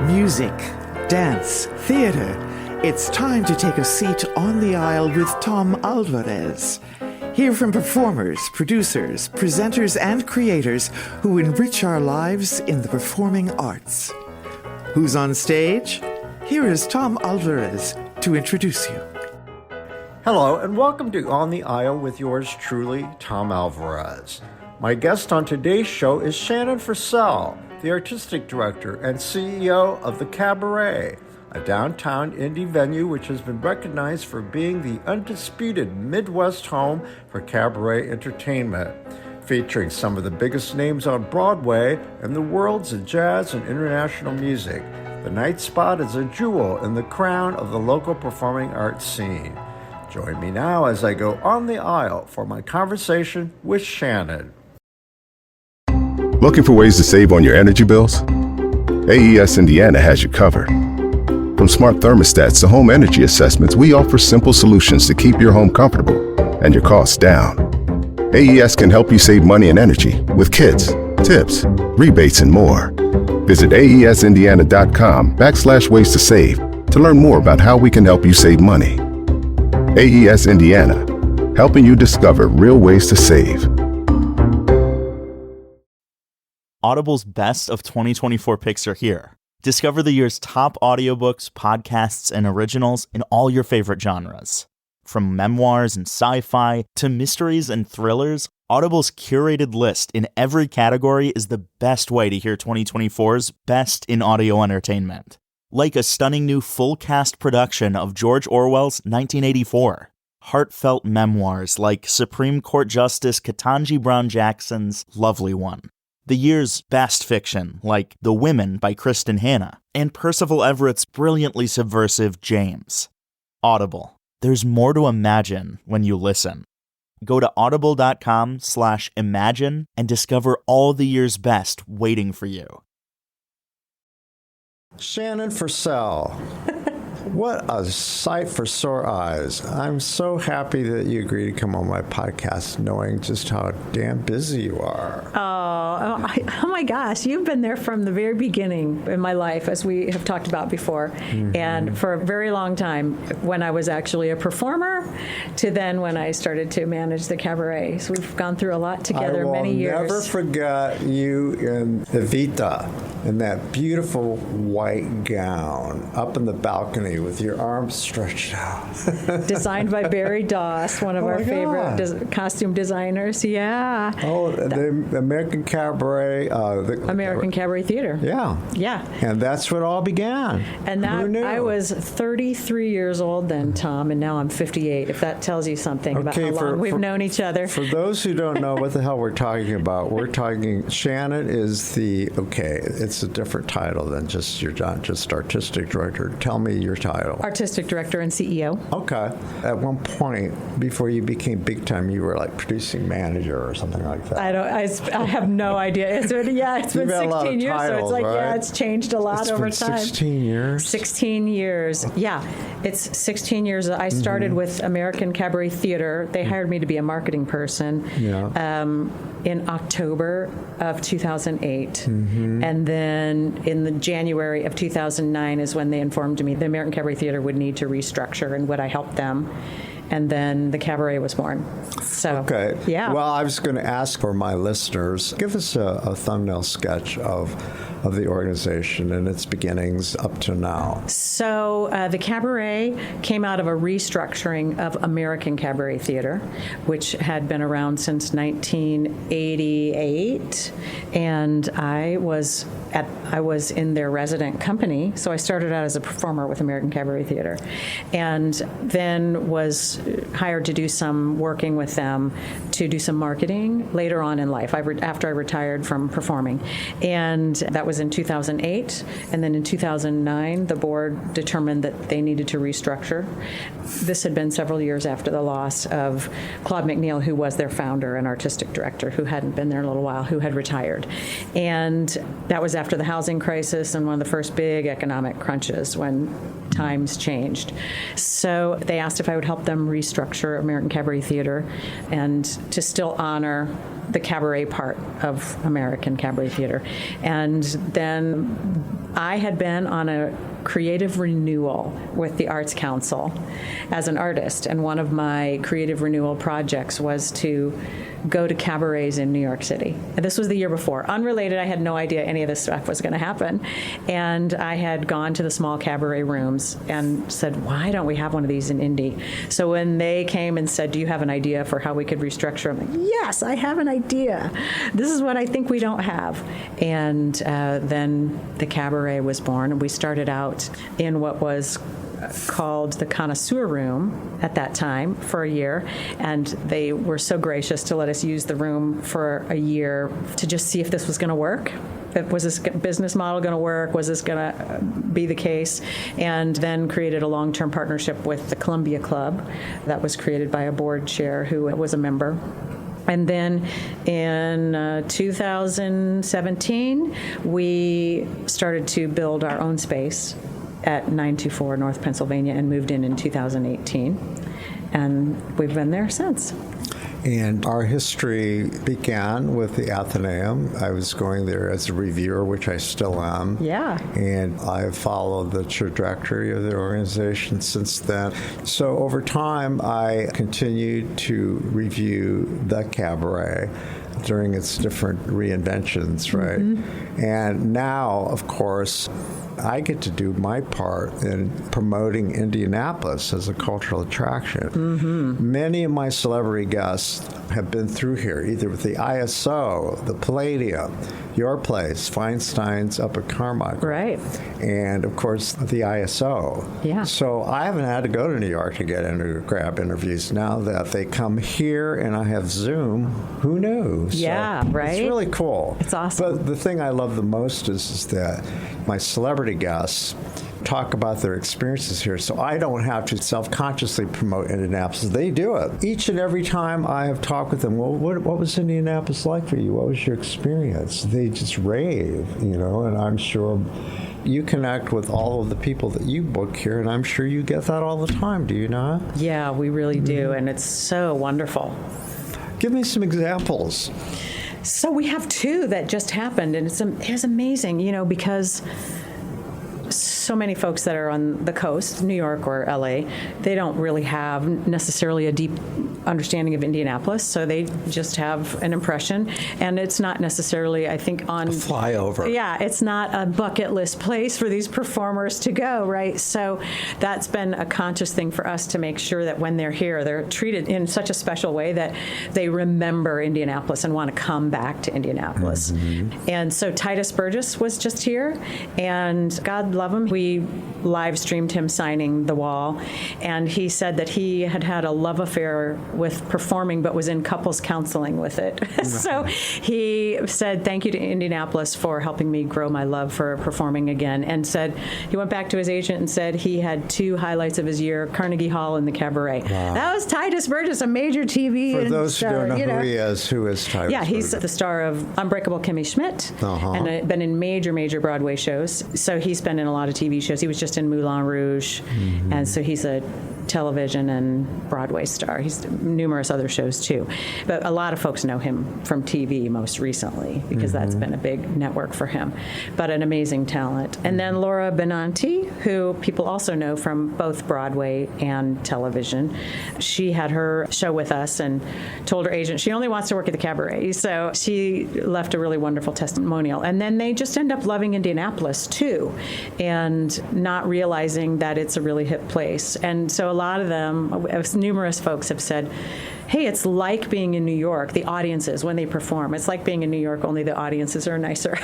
Music, dance, theater. It's time to take a seat on the aisle with Tom Alvarez. Hear from performers, producers, presenters, and creators who enrich our lives in the performing arts. Who's on stage? Here is Tom Alvarez to introduce you. Hello, and welcome to On the Aisle with yours truly, Tom Alvarez. My guest on today's show is Shannon Forsell, the artistic director and CEO of the Cabaret, a downtown Indy venue which has been recognized for being the undisputed Midwest home for Cabaret Entertainment, featuring some of the biggest names on Broadway and the worlds of jazz and international music. The night spot is a jewel in the crown of the local performing arts scene. Join me now as I go on the aisle for my conversation with Shannon. Looking for ways to save on your energy bills? AES Indiana has you covered. From smart thermostats to home energy assessments, we offer simple solutions to keep your home comfortable and your costs down. AES can help you save money and energy with kits, tips, rebates, and more. Visit aesindiana.com/ways to save to learn more about how we can help you save money. AES Indiana, helping you discover real ways to save. Audible's Best of 2024 picks are here. Discover the year's top audiobooks, podcasts, and originals in all your favorite genres. From memoirs and sci-fi to mysteries and thrillers, Audible's curated list in every category is the best way to hear 2024's best in audio entertainment. Like a stunning new full-cast production of George Orwell's 1984. Heartfelt memoirs like Supreme Court Justice Ketanji Brown Jackson's Lovely One. The year's best fiction, like The Women by Kristen Hanna, and Percival Everett's brilliantly subversive James. Audible. There's more to imagine when you listen. Go to audible.com/imagine and discover all the year's best waiting for you. Shannon Forsell. What a sight for sore eyes. I'm so happy that you agreed to come on my podcast knowing just how damn busy you are. Oh my gosh. You've been there from the very beginning in my life, as we have talked about before. Mm-hmm. And for a very long time, when I was actually a performer to then when I started to manage the cabaret. So we've gone through a lot together many years. I will never forget you in Evita in that beautiful white gown up in the balcony with your arms stretched out. Designed by Barry Doss, one of our favorite costume designers. Yeah. Oh, the American Cabaret. American Cabaret Theater. Yeah. Yeah. And that's what all began. And that I was 33 years old then, Tom, and now I'm 58, if that tells you something about how long we've known each other. For those who don't know what the hell we're talking about, Shannon is it's a different title than just artistic director. Tell me your title. Artistic director and CEO. Okay. At one point, before you became big time, you were like producing manager or something like that. I have no idea. It's been 16 years, so it's like, right? It's changed a lot over time. 16 years? 16 years. Yeah, it's 16 years. I started with American Cabaret Theater. They hired me to be a marketing person in October of 2008. Mm-hmm. And then in the January of 2009 is when they informed me the American Cabaret Theater would need to restructure, and would I help them? And then the cabaret was born. So, okay. Yeah. Well, I was going to ask for my listeners, give us a thumbnail sketch of the organization and its beginnings up to now. So the cabaret came out of a restructuring of American Cabaret Theater, which had been around since 1988, and I was in their resident company. So I started out as a performer with American Cabaret Theater, and then was hired to do some working with them to do some marketing later on in life, after I retired from performing. And that was in 2008. And then in 2009, the board determined that they needed to restructure. This had been several years after the loss of Claude McNeil, who was their founder and artistic director, who hadn't been there in a little while, who had retired. And that was after the housing crisis and one of the first big economic crunches when times changed. So they asked if I would help them restructure American Cabaret Theater and to still honor the cabaret part of American Cabaret Theater. And then I had been on a creative renewal with the Arts Council as an artist, and one of my creative renewal projects was to go to cabarets in New York City. And this was the year before. Unrelated, I had no idea any of this stuff was going to happen. And I had gone to the small cabaret rooms and said, why don't we have one of these in Indy? So when they came and said, do you have an idea for how we could restructure? I'm like, yes, I have an idea. This is what I think we don't have. And then the cabaret was born, and we started out in what was called the Connoisseur Room at that time for a year, and they were so gracious to let us use the room for a year to just see if this was going to work. Was this business model going to work? Was this going to be the case? And then created a long-term partnership with the Columbia Club that was created by a board chair who was a member. And then in 2017, we started to build our own space at 924 North Pennsylvania and moved in 2018. And we've been there since. And our history began with the Athenaeum. I was going there as a reviewer, which I still am. Yeah. And I've followed the trajectory of the organization since then. So over time, I continued to review the cabaret during its different reinventions, right? Mm-hmm. And now, of course, I get to do my part in promoting Indianapolis as a cultural attraction. Mm-hmm. Many of my celebrity guests have been through here, either with the ISO, the Palladium, your place, Feinstein's up at Carmichael. Right. And, of course, the ISO. Yeah. So I haven't had to go to New York to grab interviews. Now that they come here and I have Zoom, who knew? Yeah, so right? It's really cool. It's awesome. But the thing I love the most is that my celebrity guests talk about their experiences here, so I don't have to self-consciously promote Indianapolis. They do it. Each and every time I have talked with them, well, what was Indianapolis like for you? What was your experience? They just rave, and I'm sure you connect with all of the people that you book here, and I'm sure you get that all the time, do you not? Yeah, we really do, and it's so wonderful. Give me some examples. So we have two that just happened, and it's amazing, because so many folks that are on the coast, New York or LA, they don't really have necessarily a deep understanding of Indianapolis, so they just have an impression, and it's not necessarily, I think, on flyover. Yeah, it's not a bucket list place for these performers to go, right? So that's been a conscious thing for us to make sure that when they're here, they're treated in such a special way that they remember Indianapolis and want to come back to Indianapolis. Mm-hmm. And so Titus Burgess was just here, and God love him, we live streamed him signing the wall, and he said that he had a love affair with performing but was in couples counseling with it. So he said thank you to Indianapolis for helping me grow my love for performing again, and said he went back to his agent and said he had two highlights of his year, Carnegie Hall and the Cabaret. Wow. That was Titus Burgess, a major TV For those star, who don't know who he is, who is Titus Yeah, he's Burgess? the star of Unbreakable Kimmy Schmidt, and been in major Broadway shows. So he's been in a lot of TV shows. He was just in Moulin Rouge, and so he's a television and Broadway star. He's numerous other shows too. But a lot of folks know him from TV most recently because that's been a big network for him. But an amazing talent. And then Laura Benanti, who people also know from both Broadway and television. She had her show with us and told her agent she only wants to work at the Cabaret. So she left a really wonderful testimonial. And then they just end up loving Indianapolis too, and not realizing that it's a really hip place. And so a lot of them, numerous folks have said, hey, it's like being in New York, the audiences, when they perform. It's like being in New York, only the audiences are nicer.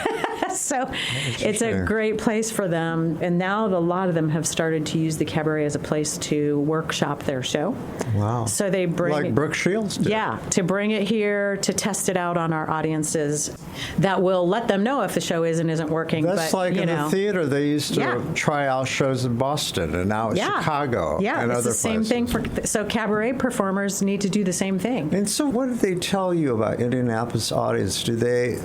So it's a great place for them. And now a lot of them have started to use the Cabaret as a place to workshop their show. Wow. So they bring like Brooke Shields did. Yeah, to bring it here, to test it out on our audiences that will let them know if the show is and isn't working. That's like in the theater, they used to try out shows in Boston, and now it's Chicago and other places. It's the same thing. So Cabaret performers need to do the same thing. And so what do they tell you about Indianapolis audience? Do they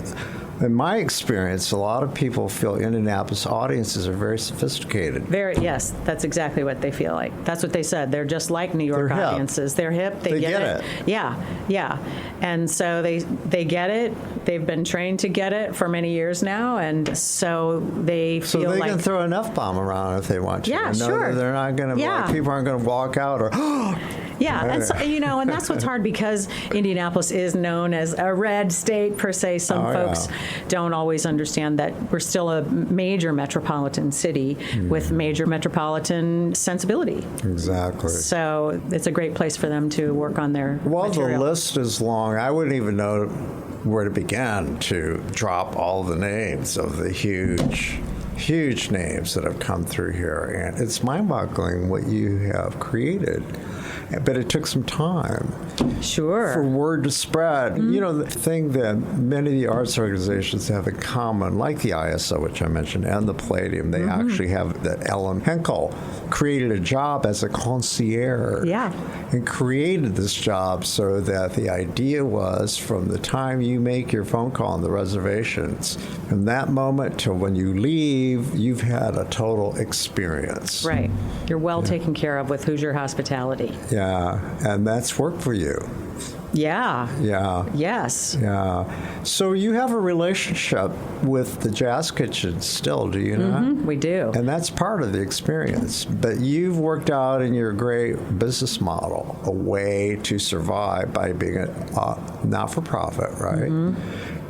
In my experience, a lot of people feel Indianapolis audiences are very sophisticated. Yes, that's exactly what they feel like. That's what they said. They're just like New York They're hip. audiences. They're hip. They get it. Yeah. And so they get it. They've been trained to get it for many years now, and so they feel so they like can throw an F-bomb around if they want to. Yeah, and know sure. that they're not going to. People aren't going to walk out or. Yeah, and so, and that's what's hard because Indianapolis is known as a red state per se. Some folks don't always understand that we're still a major metropolitan city with major metropolitan sensibility. Exactly. So it's a great place for them to work on their material. The list is long. I wouldn't even know where to begin to drop all the names of the huge names that have come through here. And it's mind-boggling what you have created. But it took some time. Sure. For word to spread. The thing that many of the arts organizations have in common, like the ISO, which I mentioned, and the Palladium, they actually have that Ellen Henkel created a job as a concierge. Yeah. And created this job so that the idea was from the time you make your phone call on the reservations, from that moment to when you leave, you've had a total experience. Right. You're well taken care of with Hoosier Hospitality. Yeah, and that's worked for you. Yeah. Yeah. Yes. Yeah. So you have a relationship with the Jazz Kitchen still, do you not? We do. And that's part of the experience. But you've worked out in your great business model a way to survive by being a not-for-profit, right?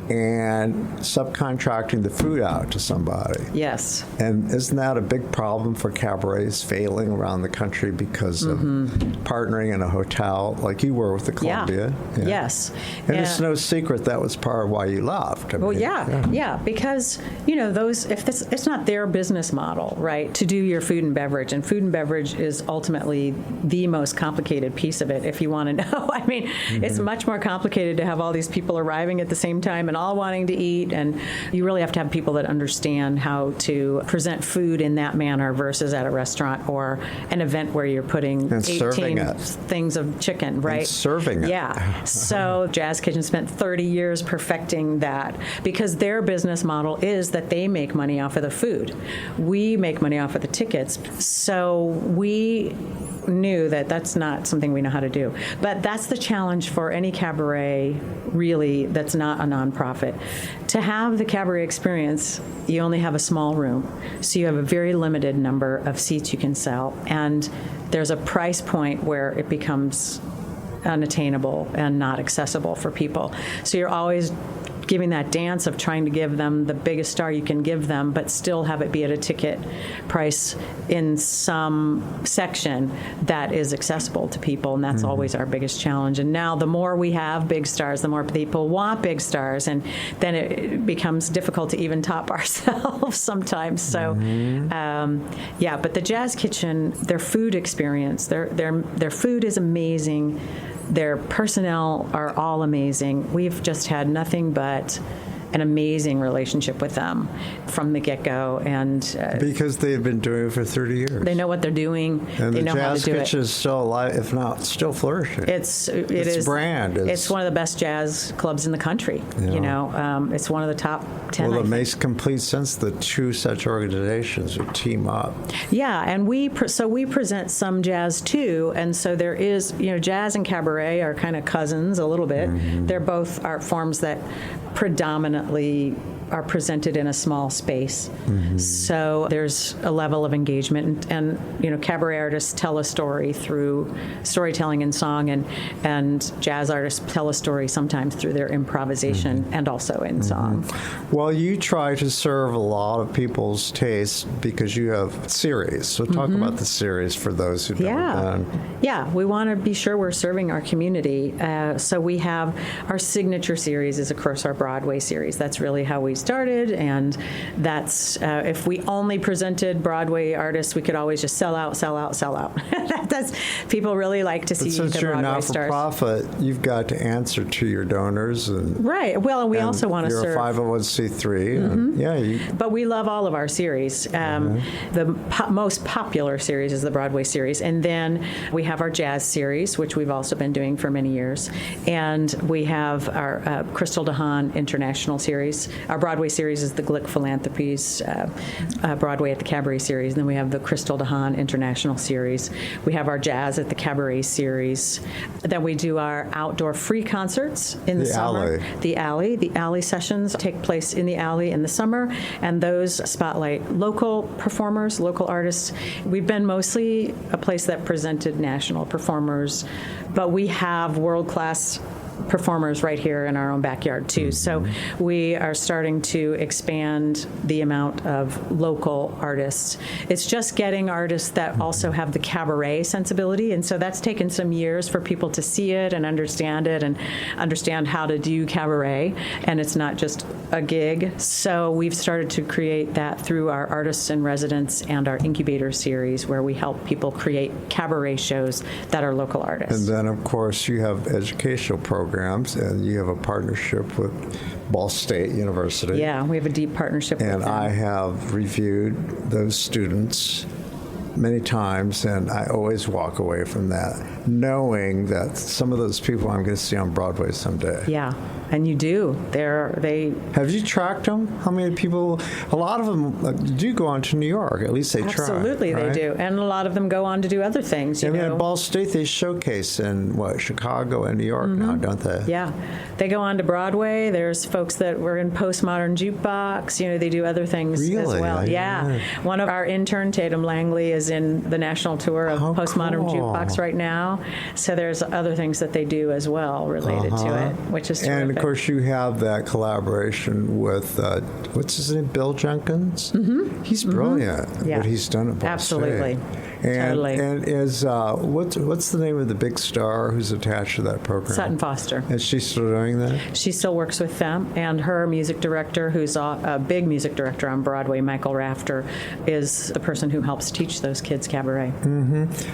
And subcontracting the food out to somebody. Yes. And isn't that a big problem for cabarets failing around the country because of partnering in a hotel like you were with the Columbia? Yeah. Yes. And it's no secret that was part of why you left. Because it's not their business model, right, to do your food and beverage, and food and beverage is ultimately the most complicated piece of it. If you want to know, I mean, it's much more complicated to have all these people arriving at the same time and all wanting to eat, and you really have to have people that understand how to present food in that manner versus at a restaurant or an event where you're putting 18 things of chicken, right? And serving it. Yeah. So Jazz Kitchen spent 30 years perfecting that because their business model is that they make money off of the food. We make money off of the tickets. So we knew that that's not something we know how to do. But that's the challenge for any cabaret, really, that's not a nonprofit. To have the cabaret experience, you only have a small room. So you have a very limited number of seats you can sell. And there's a price point where it becomes unattainable and not accessible for people. So you're always giving that dance of trying to give them the biggest star you can give them, but still have it be at a ticket price in some section that is accessible to people, and that's always our biggest challenge. And now the more we have big stars, the more people want big stars, and then it becomes difficult to even top ourselves sometimes. So, but the Jazz Kitchen, their food experience, their food is amazing. Their personnel are all amazing. We've just had nothing but an amazing relationship with them from the get-go, and because they've been doing it for 30 years. They know what they're doing. And they the know how to Jazz do Kitchen it. is still alive, if not still flourishing. Its brand is. It's one of the best jazz clubs in the country. Yeah. It's one of the top 10. Well, it makes complete sense that two such organizations would team up. Yeah, and we present some jazz too, and so there is, jazz and cabaret are kind of cousins a little bit. They're both art forms that predominantly are presented in a small space. So there's a level of engagement, and cabaret artists tell a story through storytelling and song, and jazz artists tell a story sometimes through their improvisation and also in song. Well, you try to serve a lot of people's tastes because you have series. So talk about the series for those who've never been. Yeah, we want to be sure we're serving our community. So we have our signature series is, of course, our Broadway series. That's really how we started, and that's if we only presented Broadway artists, we could always just sell out. That's people really like to see the Broadway stars. Since you're not-for-profit, you've got to answer to your donors, and right. Well, and we also want to serve. You're a 501c3, and But we love all of our series. The most popular series is the Broadway series, and then we have our jazz series, which we've also been doing for many years, and we have our Crystal DeHaan International series. Our Broadway series is the Glick Philanthropies Broadway at the Cabaret series, and then we have the Crystal DeHaan International series. We have our jazz at the Cabaret series. Then we do our outdoor free concerts in the summer. The alley sessions take place in the alley in the summer, and those spotlight local performers, local artists. We've been mostly a place that presented national performers, but we have world-class performers right here in our own backyard too. So we are starting to expand the amount of local artists. It's just getting artists that also have the cabaret sensibility, and so that's taken some years for people to see it and understand how to do cabaret, and it's not just a gig. So we've started to create that through our Artists in Residence and our Incubator series, where we help people create cabaret shows that are local artists. And then, of course, you have educational programs, and you have a partnership with Ball State University. Yeah, we have a deep partnership with them. And I have reviewed those students many times, and I always walk away from that knowing that some of those people I'm going to see on Broadway someday. Yeah, and you do. They. Have you tracked them? How many people? A lot of them do go on to New York. At least they try. Absolutely, right? They do, and a lot of them go on to do other things. You know? At Ball State, they showcase in Chicago and New York now, don't they? Yeah, they go on to Broadway. There's folks that were in Postmodern Jukebox. They do other things as well. Yeah, one of our intern, Tatum Langley, is in the national tour of Postmodern Jukebox right now. So there's other things that they do as well related to it, which is terrific. And of course, you have that collaboration with what's his name, Bill Jenkins. He's brilliant. What he's done at Ball State. Absolutely. And, Totally. And is what's the name of the big star who's attached to that program? Sutton Foster. Is she still doing that? She still works with them, and her music director, who's a big music director on Broadway, Michael Rafter, is the person who helps teach those kids cabaret.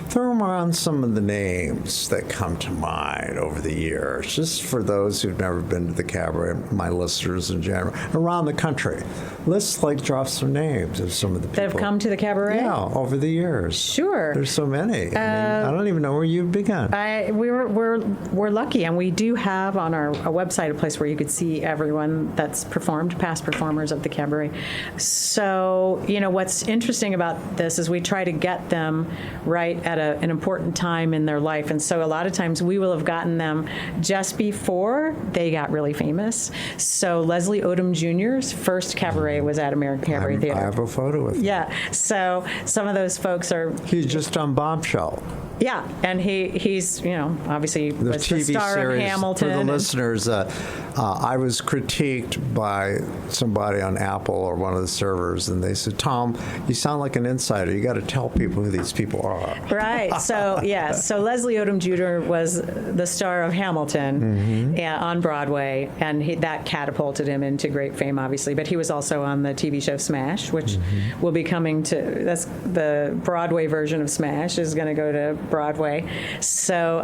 Throw around some of the names that come to mind over the years, just for those who've never been to the cabaret, my listeners in general, around the country. Let's drop some names of some of the people That have come to the cabaret? Yeah, over the years. Sure. There's so many. I don't even know where you've begun. We're lucky, and we do have on our website a place where you could see everyone that's performed, past performers of the cabaret. So, what's interesting about this is we try to get them right at an important time in their life, and so a lot of times we will have gotten them just before they got really famous. So Leslie Odom Jr.'s first cabaret was at American Cabaret Theater. I have a photo with him. Yeah, so some of those folks are... He's just on Bombshell. Yeah, and he's obviously The was the TV star series, of Hamilton. for the listeners, I was critiqued by somebody on Apple or one of the servers, and they said, "Tom, you sound like an insider. You got to tell people who these people are." Right. So so Leslie Odom Jr. was the star of Hamilton on Broadway, and that catapulted him into great fame, obviously. But he was also on the TV show Smash, which will be coming to. That's the Broadway version of Smash is going to go to Broadway. So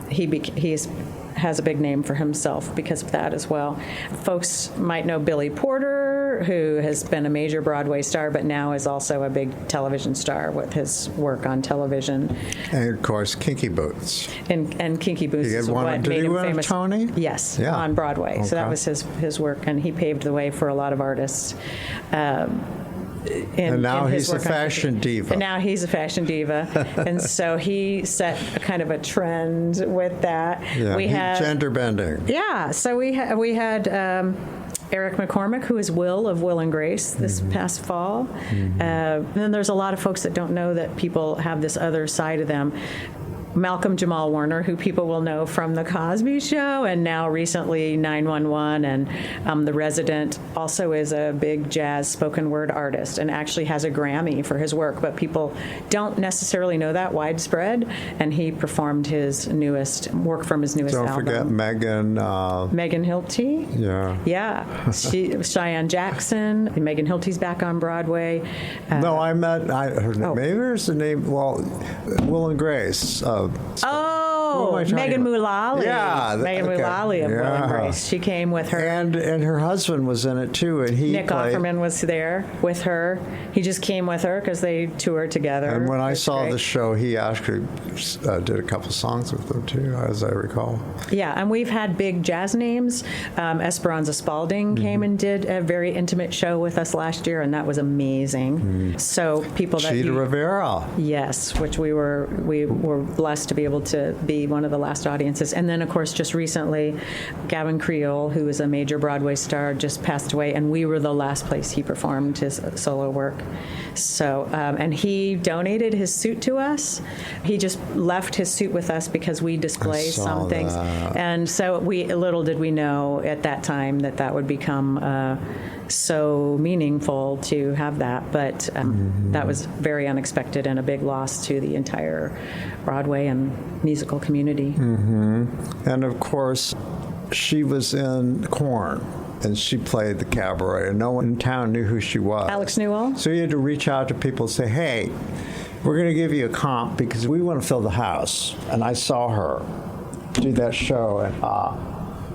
he has a big name for himself because of that as well. Folks might know Billy Porter, who has been a major Broadway star, but now is also a big television star with his work on television. And of course, Kinky Boots. And Kinky Boots is what made him famous. Tony? Yes, Yeah. on Broadway. Okay. So that was his work, and he paved the way for a lot of artists. And now he's a fashion diva. And now he's a fashion diva. And so he set a kind of a trend with that. Yeah, he's gender bending. Yeah, so we had Eric McCormick, who is Will of Will and Grace this past fall. And then there's a lot of folks that don't know that people have this other side of them. Malcolm Jamal Warner, who people will know from The Cosby Show, and now recently 911, and The Resident, also is a big jazz spoken word artist and actually has a Grammy for his work, but people don't necessarily know that widespread, and he performed his newest work from his newest album. Don't forget Megan Hilty. Yeah. Cheyenne Jackson. Megan Hilty's back on Broadway. No, I met her. Maybe there's the name. Well, Will and Grace. Megan Mullally. Yeah, Megan Mullally of Will and Grace. She came with her. And her husband was in it too, and Nick Offerman was there with her. He just came with her because they toured together. And when I saw the show, he actually did a couple songs with them too, as I recall. Yeah, and we've had big jazz names. Esperanza Spalding came and did a very intimate show with us last year, and that was amazing. So people that Cheetah Rivera. Yes, which we were blessed to be able to be one of the last audiences. And then, of course, just recently, Gavin Creel, who is a major Broadway star, just passed away, and we were the last place he performed his solo work. So, and he donated his suit to us. He just left his suit with us because we display some things. And so little did we know at that time that would become so meaningful to have that. But that was very unexpected and a big loss to the entire Broadway and musical community. And of course, she was in Korn, and she played the cabaret, and no one in town knew who she was. Alex Newell. So you had to reach out to people and say, hey, we're going to give you a comp because we want to fill the house. And I saw her do that show, and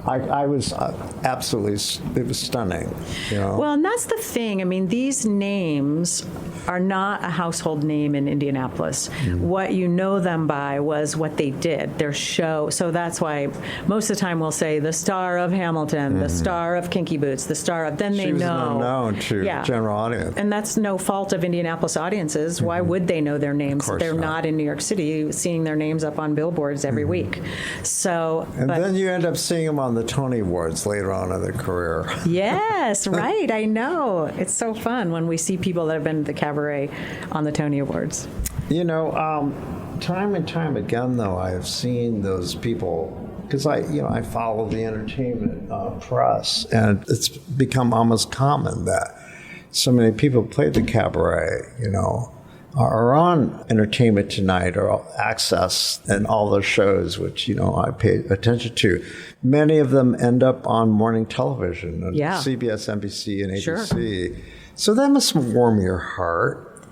I was absolutely, it was stunning. You know? Well, and that's the thing. I mean, these names are not a household name in Indianapolis. What you know them by was what they did, their show. So that's why most of the time we'll say the star of Hamilton, the star of Kinky Boots, the star of, then they she was know. unknown to general audience. And that's no fault of Indianapolis audiences. Why would they know their names? They're not in New York City seeing their names up on billboards every week. So, and then you end up seeing them on the Tony Awards later on in their career. Yes, right. I know. It's so fun when we see people that have been to the cabaret on the Tony Awards. You know, time and time again, though, I have seen those people, because I follow the entertainment press, and it's become almost common that so many people play the cabaret, are on Entertainment Tonight or Access and all those shows, which, I pay attention to. Many of them end up on morning television, on CBS, NBC, and ABC. Sure. So that must warm your heart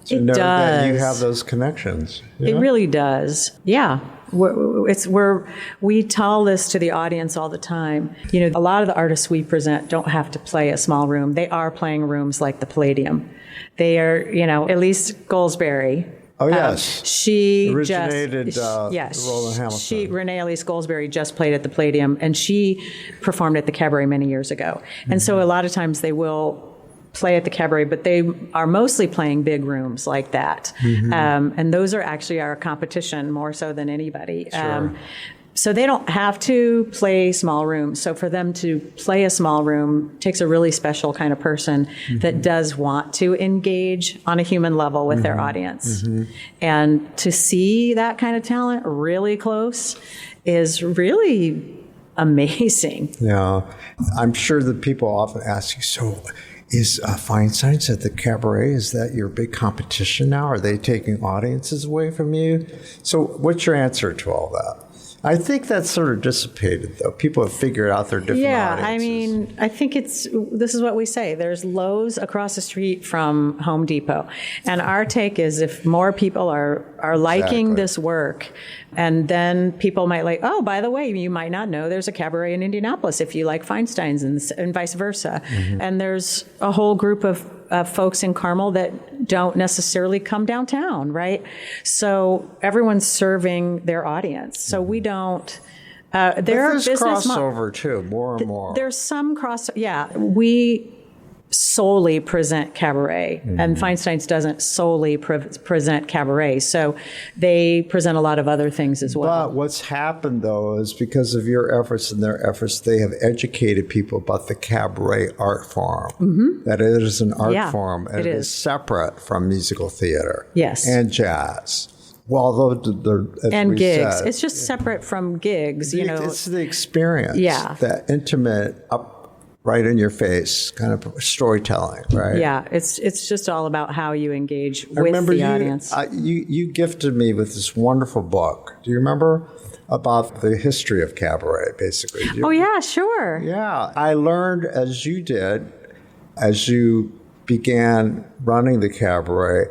to know that you have those connections. It really does. Yeah. We tell this to the audience all the time. A lot of the artists we present don't have to play a small room. They are playing rooms like the Palladium. They are, at least Goldsberry. Oh, yes. She originated Roland Hamilton. Renee Elise Goldsberry just played at the Palladium, and she performed at the Cabaret many years ago. And so a lot of times they will play at the Cabaret, but they are mostly playing big rooms like that. And those are actually our competition more so than anybody. Sure. So they don't have to play small rooms. So for them to play a small room takes a really special kind of person that does want to engage on a human level with their audience. And to see that kind of talent really close is really amazing. Yeah. I'm sure that people often ask you, so is Feinstein's at the Cabaret, is that your big competition now? Are they taking audiences away from you? So what's your answer to all that? I think that's sort of dissipated, though. People have figured out their different audiences. I mean, I think this is what we say. There's Lowe's across the street from Home Depot. And our take is if more people are liking this work, and then people might oh, by the way, you might not know there's a cabaret in Indianapolis if you like Feinstein's and vice versa. And there's a whole group of folks in Carmel that don't necessarily come downtown, right? So everyone's serving their audience. So we don't. There's crossover too, more and more. There's some crossover. Yeah, we solely present cabaret, and Feinstein's doesn't solely present cabaret. So they present a lot of other things as well. But what's happened, though, is because of your efforts and their efforts, they have educated people about the cabaret art form. That it is an art form, and it is separate from musical theater and jazz. Well, they're, as and we gigs. said, It's just separate from gigs, you know. It's the experience. Yeah. That intimate, up right in your face kind of storytelling, right? Yeah, it's just all about how you engage I with remember the audience. you gifted me with this wonderful book. Do you remember? About the history of cabaret, basically. Oh, yeah, sure. Yeah. I learned, as you did, as you began running the cabaret,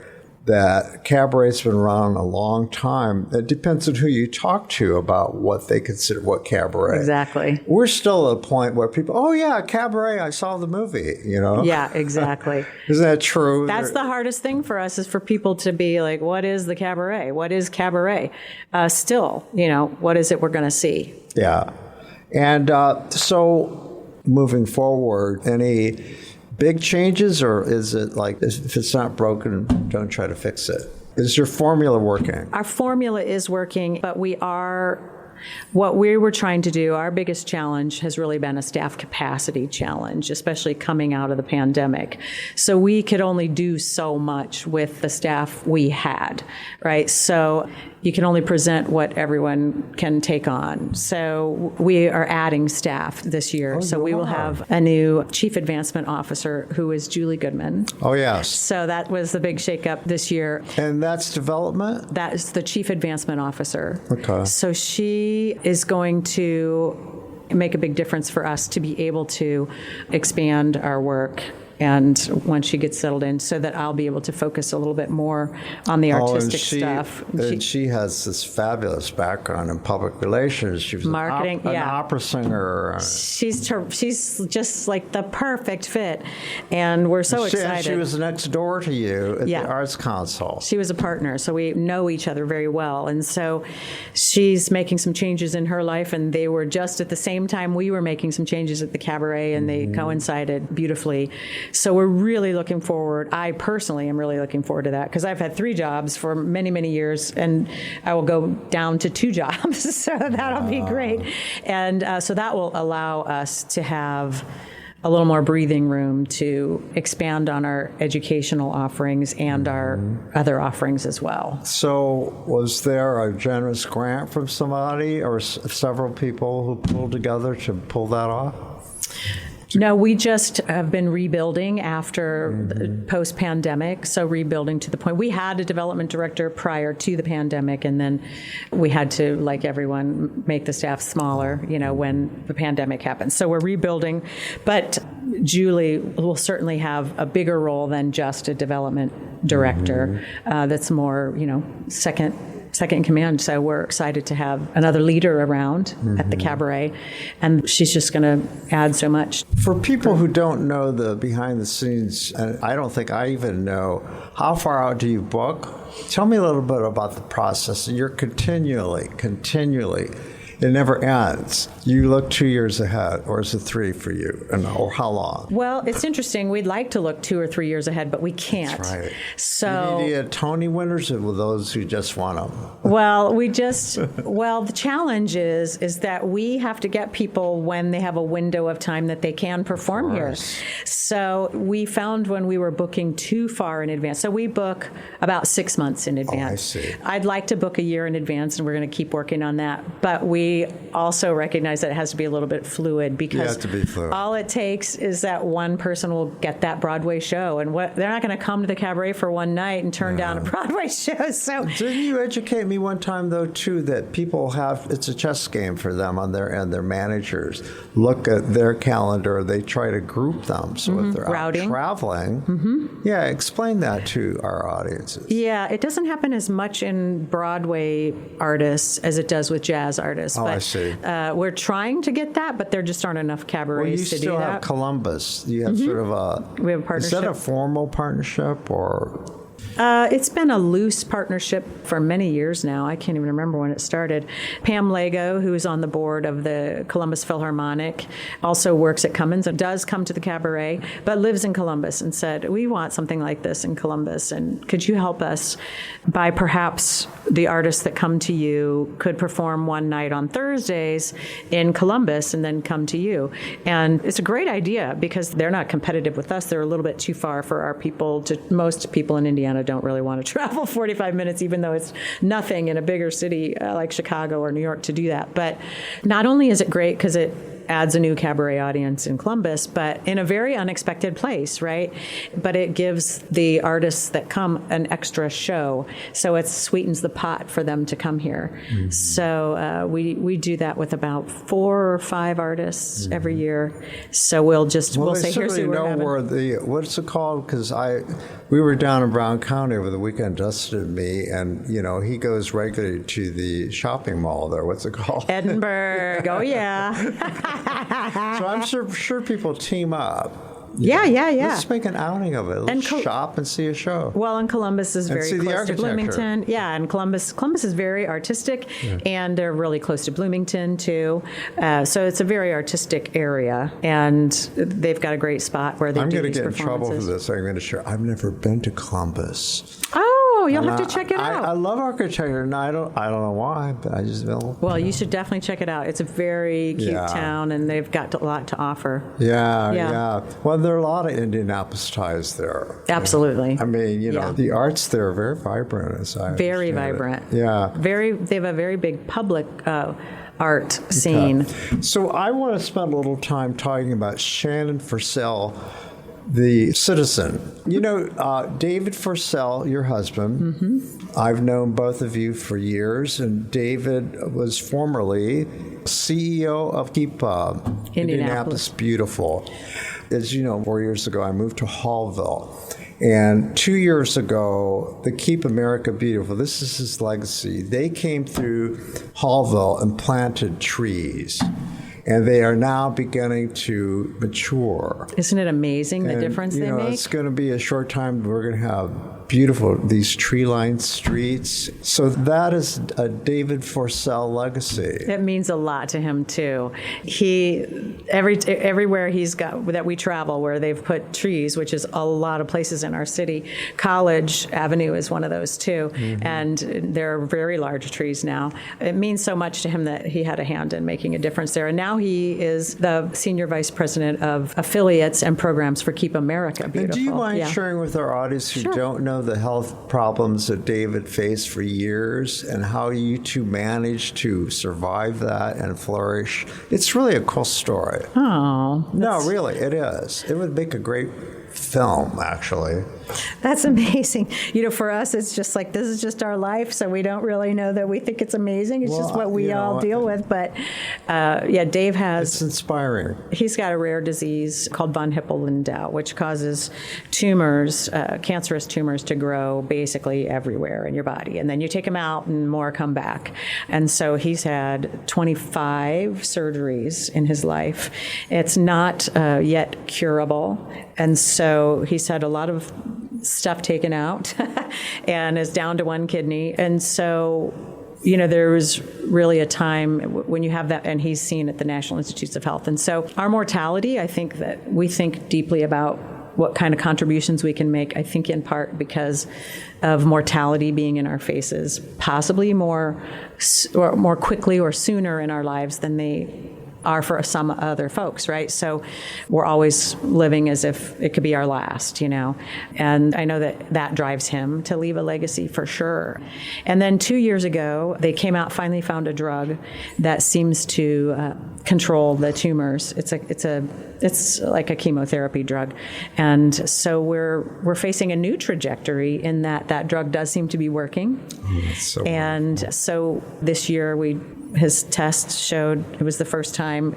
that cabaret's been around a long time. It depends on who you talk to about what they consider what cabaret. Exactly. We're still at a point where people, oh yeah, cabaret, I saw the movie, you know? Yeah, exactly. Isn't that true? That's the hardest thing for us, is for people to be like, what is the cabaret? What is cabaret? Still, you know, what is it we're going to see? Yeah. And so moving forward, any big changes, or is it like, if it's not broken, don't try to fix it? Is your formula working? Our formula is working, but what we were trying to do, our biggest challenge has really been a staff capacity challenge, especially coming out of the pandemic. So we could only do so much with the staff we had, right? So you can only present what everyone can take on. So we are adding staff this year. So we will have a new chief advancement officer, who is Julie Goodman. Oh, yes. So that was the big shakeup this year. And that's development? That is the chief advancement officer. Okay. So she is going to make a big difference for us to be able to expand our work. And when she gets settled in, so that I'll be able to focus a little bit more on the artistic stuff. And she has this fabulous background in public relations. She was marketing, an opera singer. She's just like the perfect fit, and we're so excited. She was next door to you at the Yeah. Arts Council. She was a partner, so we know each other very well. And so she's making some changes in her life, and they were just at the same time we were making some changes at the cabaret, and they coincided beautifully. So we're really looking forward. I personally am really looking forward to that, because I've had 3 jobs for many, many years, and I will go down to 2 jobs. So that'll be great. And so that will allow us to have a little more breathing room to expand on our educational offerings and our other offerings as well. So was there a generous grant from somebody or several people who pulled together to pull that off? No, we just have been rebuilding after post-pandemic, so rebuilding to the point. We had a development director prior to the pandemic, and then we had to, like everyone, make the staff smaller, you know, when the pandemic happened. So we're rebuilding, but Julie will certainly have a bigger role than just a development director. That's more, you know, second in command. So we're excited to have another leader around at the cabaret, and she's just going to add so much. For people who don't know the behind the scenes, and I don't think I even know, how far out do you book? Tell me a little bit about the process. You're continually, it never ends. You look 2 years ahead, or is it 3 for you? Or how long? Well, it's interesting. We'd like to look 2 or 3 years ahead, but we can't. That's right. So, you need to get Tony winners, or those who just want them? Well, the challenge is that we have to get people when they have a window of time that they can perform here. So we found when we were booking too far in advance. So we book about 6 months in advance. Oh, I see. I'd like to book a year in advance, and we're going to keep working on that. But we also recognize that it has to be a little bit fluid, because all it takes is that one person will get that Broadway show, and they're not going to come to the cabaret for one night and turn down a Broadway show. So didn't you educate me one time, though, too, that people it's a chess game for them on their end. Their managers look at their calendar, they try to group them. So if they're out traveling, explain that to our audiences. Yeah, it doesn't happen as much in Broadway artists as it does with jazz artists. Oh, but, I see. We're trying to get that, but there just aren't enough cabarets to do that. You still have Columbus. You have sort of we have a partnership. Is that a formal partnership, or? It's been a loose partnership for many years now. I can't even remember when it started. Pam Lego, who is on the board of the Columbus Philharmonic, also works at Cummins and does come to the cabaret, but lives in Columbus, and said, we want something like this in Columbus, and could you help us by perhaps the artists that come to you could perform one night on Thursdays in Columbus and then come to you. And it's a great idea, because they're not competitive with us. They're a little bit too far for our people, most people in Indiana Indiana don't really want to travel 45 minutes, even though it's nothing in a bigger city like Chicago or New York to do that. But not only is it great because it adds a new cabaret audience in Columbus, but in a very unexpected place, right? But it gives the artists that come an extra show, so it sweetens the pot for them to come here. Mm-hmm. So we do that with about 4 or 5 artists every year. So we'll say, here's who we're having. Where what's it called? Because we were down in Brown County over the weekend, Dustin and me, and he goes regularly to the shopping mall there. What's it called? Edinburgh. Oh yeah. So I'm sure people team up. Yeah. Let's make an outing of it. Let's shop and see a show. Well, and Columbus is very close to Bloomington. Yeah, and Columbus is very artistic, and they're really close to Bloomington too. So it's a very artistic area, and they've got a great spot where they do these performances. I'm going to get in trouble for this. I'm going to share. I've never been to Columbus. Oh, you'll have to check it out. I love architecture, and I don't know why, but I just don't. Well, you should definitely check it out. It's a very cute town, and they've got a lot to offer. Yeah. Well, there are a lot of Indianapolis ties there. Absolutely. I mean, the arts there are very vibrant. Very vibrant. Yeah. They have a very big public art scene. Okay. So I want to spend a little time talking about Shannon Forsell, the citizen. David Forsell, your husband, I've known both of you for years, and David was formerly CEO of Keep Indianapolis Beautiful. As you know, 4 years ago, I moved to Hallville. And 2 years ago, the Keep America Beautiful, this is his legacy. They came through Hallville and planted trees. And they are now beginning to mature. Isn't it amazing the difference they make? It's going to be a short time. We're going to have these tree-lined streets. So that is a David Forsell legacy. It means a lot to him too. Everywhere he's got that we travel, where they've put trees, which is a lot of places in our city. College Avenue is one of those too, and there are very large trees now. It means so much to him that he had a hand in making a difference there. And now he is the senior vice president of affiliates and programs for Keep America Beautiful. And do you mind sharing with our audience who don't know the health problems that David faced for years and how you two managed to survive that and flourish? It's really a cool story. Oh. No, really, it is. It would make a great film, actually. That's amazing. For us, it's just like, this is just our life, so we don't really know that we think it's amazing. It's just what we all deal with. But, Dave has... It's inspiring. He's got a rare disease called von Hippel-Lindau, which causes tumors, cancerous tumors, to grow basically everywhere in your body. And then you take them out and more come back. And so he's had 25 surgeries in his life. It's not yet curable. And so he's had a lot of stuff taken out and is down to one kidney. And so, there was really a time when you have that, and he's seen at the National Institutes of Health. And so our mortality, I think that we think deeply about what kind of contributions we can make, I think in part because of mortality being in our faces, possibly more quickly or sooner in our lives than they are for some other folks, right? So we're always living as if it could be our last, And I know that drives him to leave a legacy for sure. And then 2 years ago, they finally found a drug that seems to control the tumors. It's like a chemotherapy drug. And so we're facing a new trajectory in that drug does seem to be working. So this year his tests showed it was the first time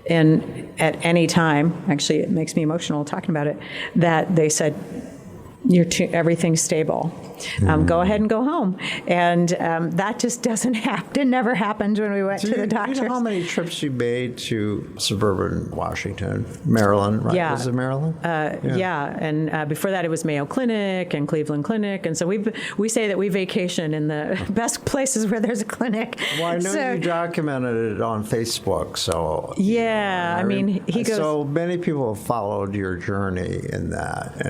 at any time, actually it makes me emotional talking about it, that they said, everything's stable. Go ahead and go home. And that just never happened when we went to the doctor. You know how many trips you made to suburban Washington, Maryland, right? Yeah. Was it Maryland? Yeah. And before that, it was Mayo Clinic and Cleveland Clinic. And so we say that we vacation in the best places where there's a clinic. Well, I know you documented it on Facebook, so... Yeah, he goes... So many people have followed your journey in that.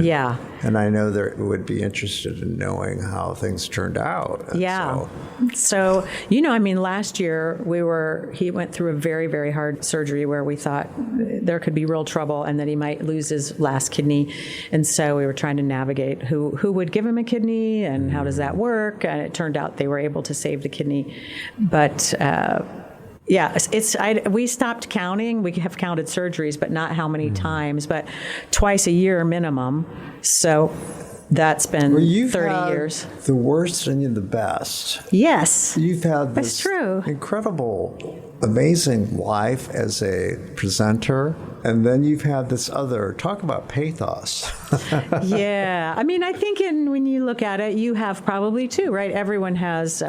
And I know they would be interested in knowing knowing how things turned out. And Yeah. So, last year he went through a very, very hard surgery where we thought there could be real trouble and that he might lose his last kidney. And so we were trying to navigate who would give him a kidney and how does that work. And it turned out they were able to save the kidney. But, we stopped counting. We have counted surgeries, but not how many times, but twice a year minimum. So that's been 30 years. The worst and the best. Yes. You've had That's this true. incredible, amazing life as a presenter, and then you've had this other, talk about pathos. Yeah. I think when you look at it, you have probably too, right? Everyone has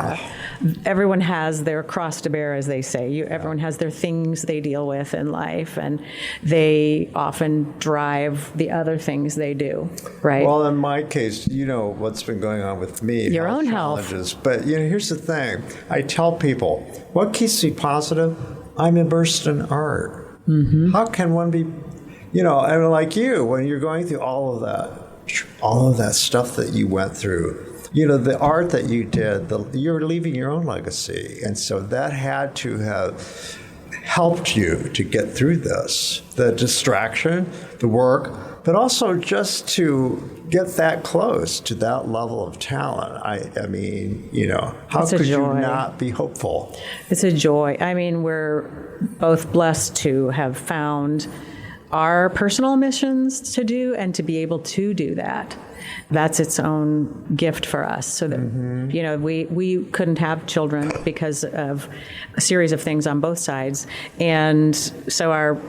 their cross to bear, as they say. Everyone has their things they deal with in life, and they often drive the other things they do, right? Well, in my case, what's been going on with me. Your own health. Challenges. But, here's the thing. I tell people, what keeps me positive? I'm immersed in art. Mm-hmm. How can one be, and like you, when you're going through all of that stuff that you went through, the art that you did, you're leaving your own legacy. And so that had to have helped you to get through this, the distraction, the work, but also just to get that close to that level of talent. How could you not be hopeful? It's a joy. We're both blessed to have found our personal missions to do and to be able to do that. That's its own gift for us. So that, we couldn't have children because of a series of things on both sides. And so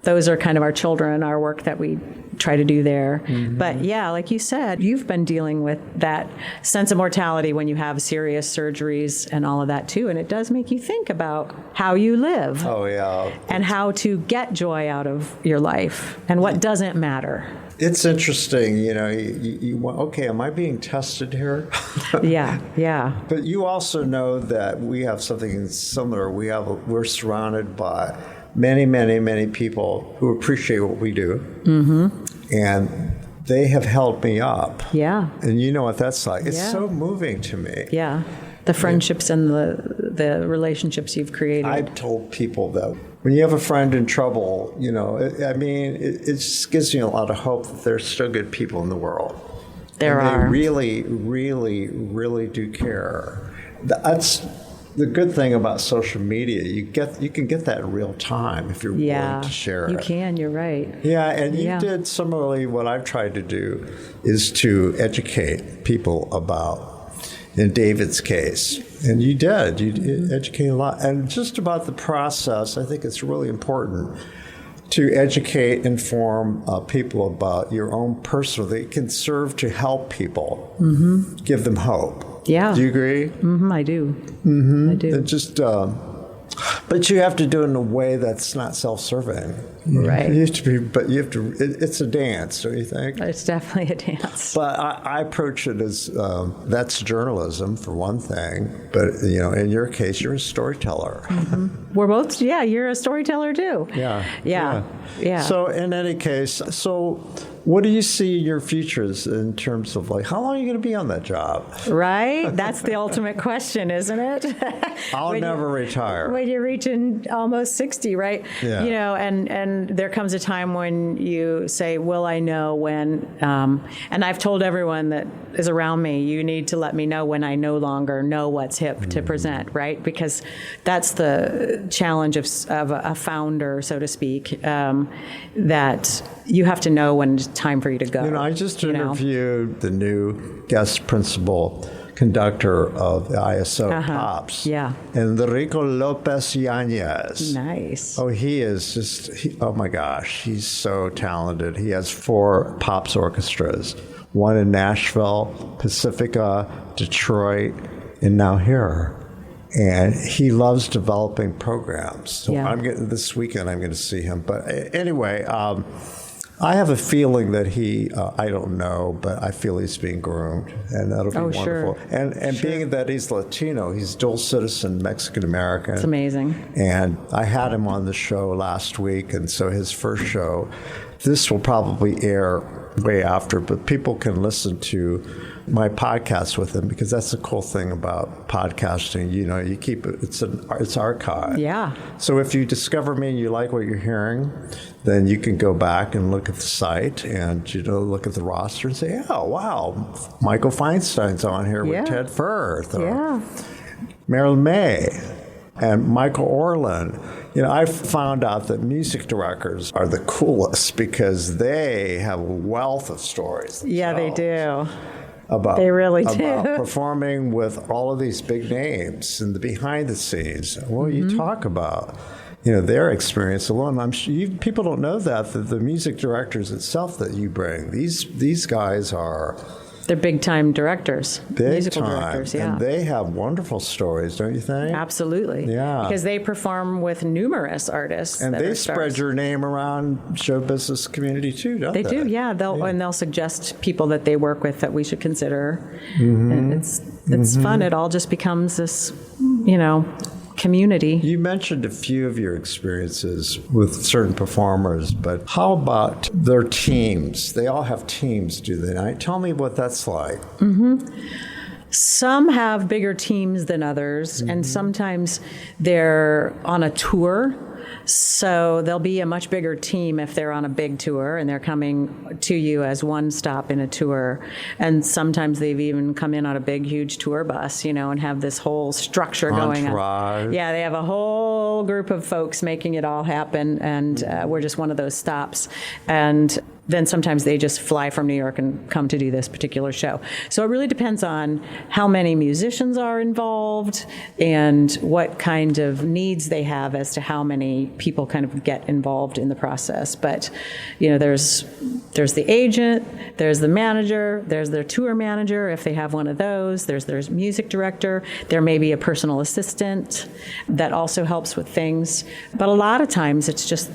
those are kind of our children, our work that we try to do there. Mm-hmm. But yeah, like you said, you've been dealing with that sense of mortality when you have serious surgeries and all of that too. And it does make you think about how you live. Oh, yeah. And how to get joy out of your life and what doesn't matter. It's interesting, okay, am I being tested here? Yeah. But you also know that we have something similar. We're surrounded by many, many, many people who appreciate what we do. Mm-hmm. And they have held me up. Yeah. And you know what that's like. It's so moving to me. Yeah. The friendships and the relationships you've created. I've told people that when you have a friend in trouble, it just gives me a lot of hope that there's still good people in the world. They really, really, really do care. That's the good thing about social media. You can get that in real time if you're willing to share it. You can. You're right. Yeah, and you did similarly. What I've tried to do is to educate people about. In David's case, and you educate a lot, and just about the process. I think it's really important to educate, inform people about your own personal. They can serve to help people, give them hope. Yeah. Do you agree? Mm-hmm, I do. Mm-hmm. I do. And just, but you have to do it in a way that's not self-serving. Right. It's a dance, don't you think? It's definitely a dance. But I approach it as, that's journalism for one thing, but in your case, you're a storyteller. Mm-hmm. We're both, you're a storyteller too. Yeah. So in any case, what do you see in your futures in terms of how long are you going to be on that job? Right? That's the ultimate question, isn't it? I'll never retire. When you're reaching almost 60, right? Yeah. And there comes a time when you say, will I know when? And I've told everyone that is around me, you need to let me know when I no longer know what's hip to present, right? Because that's the challenge of a founder, so to speak, that you have to know when it's time for you to go. I just interviewed the new guest principal conductor of the ISO Pops. Yeah. Enrico Lopez Yanez. Nice. Oh, he is oh my gosh, he's so talented. He has 4 Pops orchestras, one in Nashville, Pacifica, Detroit, and now here. And he loves developing programs. So this weekend I'm going to see him. But anyway, I have a feeling that I don't know, but I feel he's being groomed, and that'll be wonderful. Sure. And being that he's Latino, he's dual citizen, Mexican-American. It's amazing. And I had him on the show last week, and so his first show, this will probably air way after, but people can listen to my podcast with him, because that's the cool thing about podcasting. You know, you keep it, it's archived. Yeah. So if you discover me and you like what you're hearing, then you can go back and look at the site and, you know, look at the roster and say, oh, wow, Michael Feinstein's on here with Ted Firth, or Marilyn May and Michael Orland. You know, I found out that music directors are the coolest because they have a wealth of stories themselves. Yeah, they do. They really do. About performing with all of these big names and the behind the scenes. Well, you talk about, you know, their experience alone. I'm sure people don't know that the music directors itself that you bring, these guys are... They're big-time directors, musical directors, and they have wonderful stories, don't you think? Absolutely. Yeah. Because they perform with numerous artists. And they spread your name around show business community too, don't they? They do, yeah. And they'll suggest people that they work with that we should consider. And it's fun. It all just becomes this, you know, community. You mentioned a few of your experiences with certain performers, but how about their teams? They all have teams, do they not? Tell me what that's like. Some have bigger teams than others, and sometimes they're on a tour. So there'll be a much bigger team if they're on a big tour and they're coming to you as one stop in a tour. And sometimes they've even come in on a big, huge tour bus, you know, and have this whole structure going on. Yeah, they have a whole group of folks making it all happen, and we're just one of those stops. And then sometimes they just fly from New York and come to do this particular show. So it really depends on how many musicians are involved and what kind of needs they have as to how many people kind of get involved in the process. But, you know, there's the agent, there's the manager, there's their tour manager if they have one of those, there's their music director, there may be a personal assistant that also helps with things. But a lot of times it's just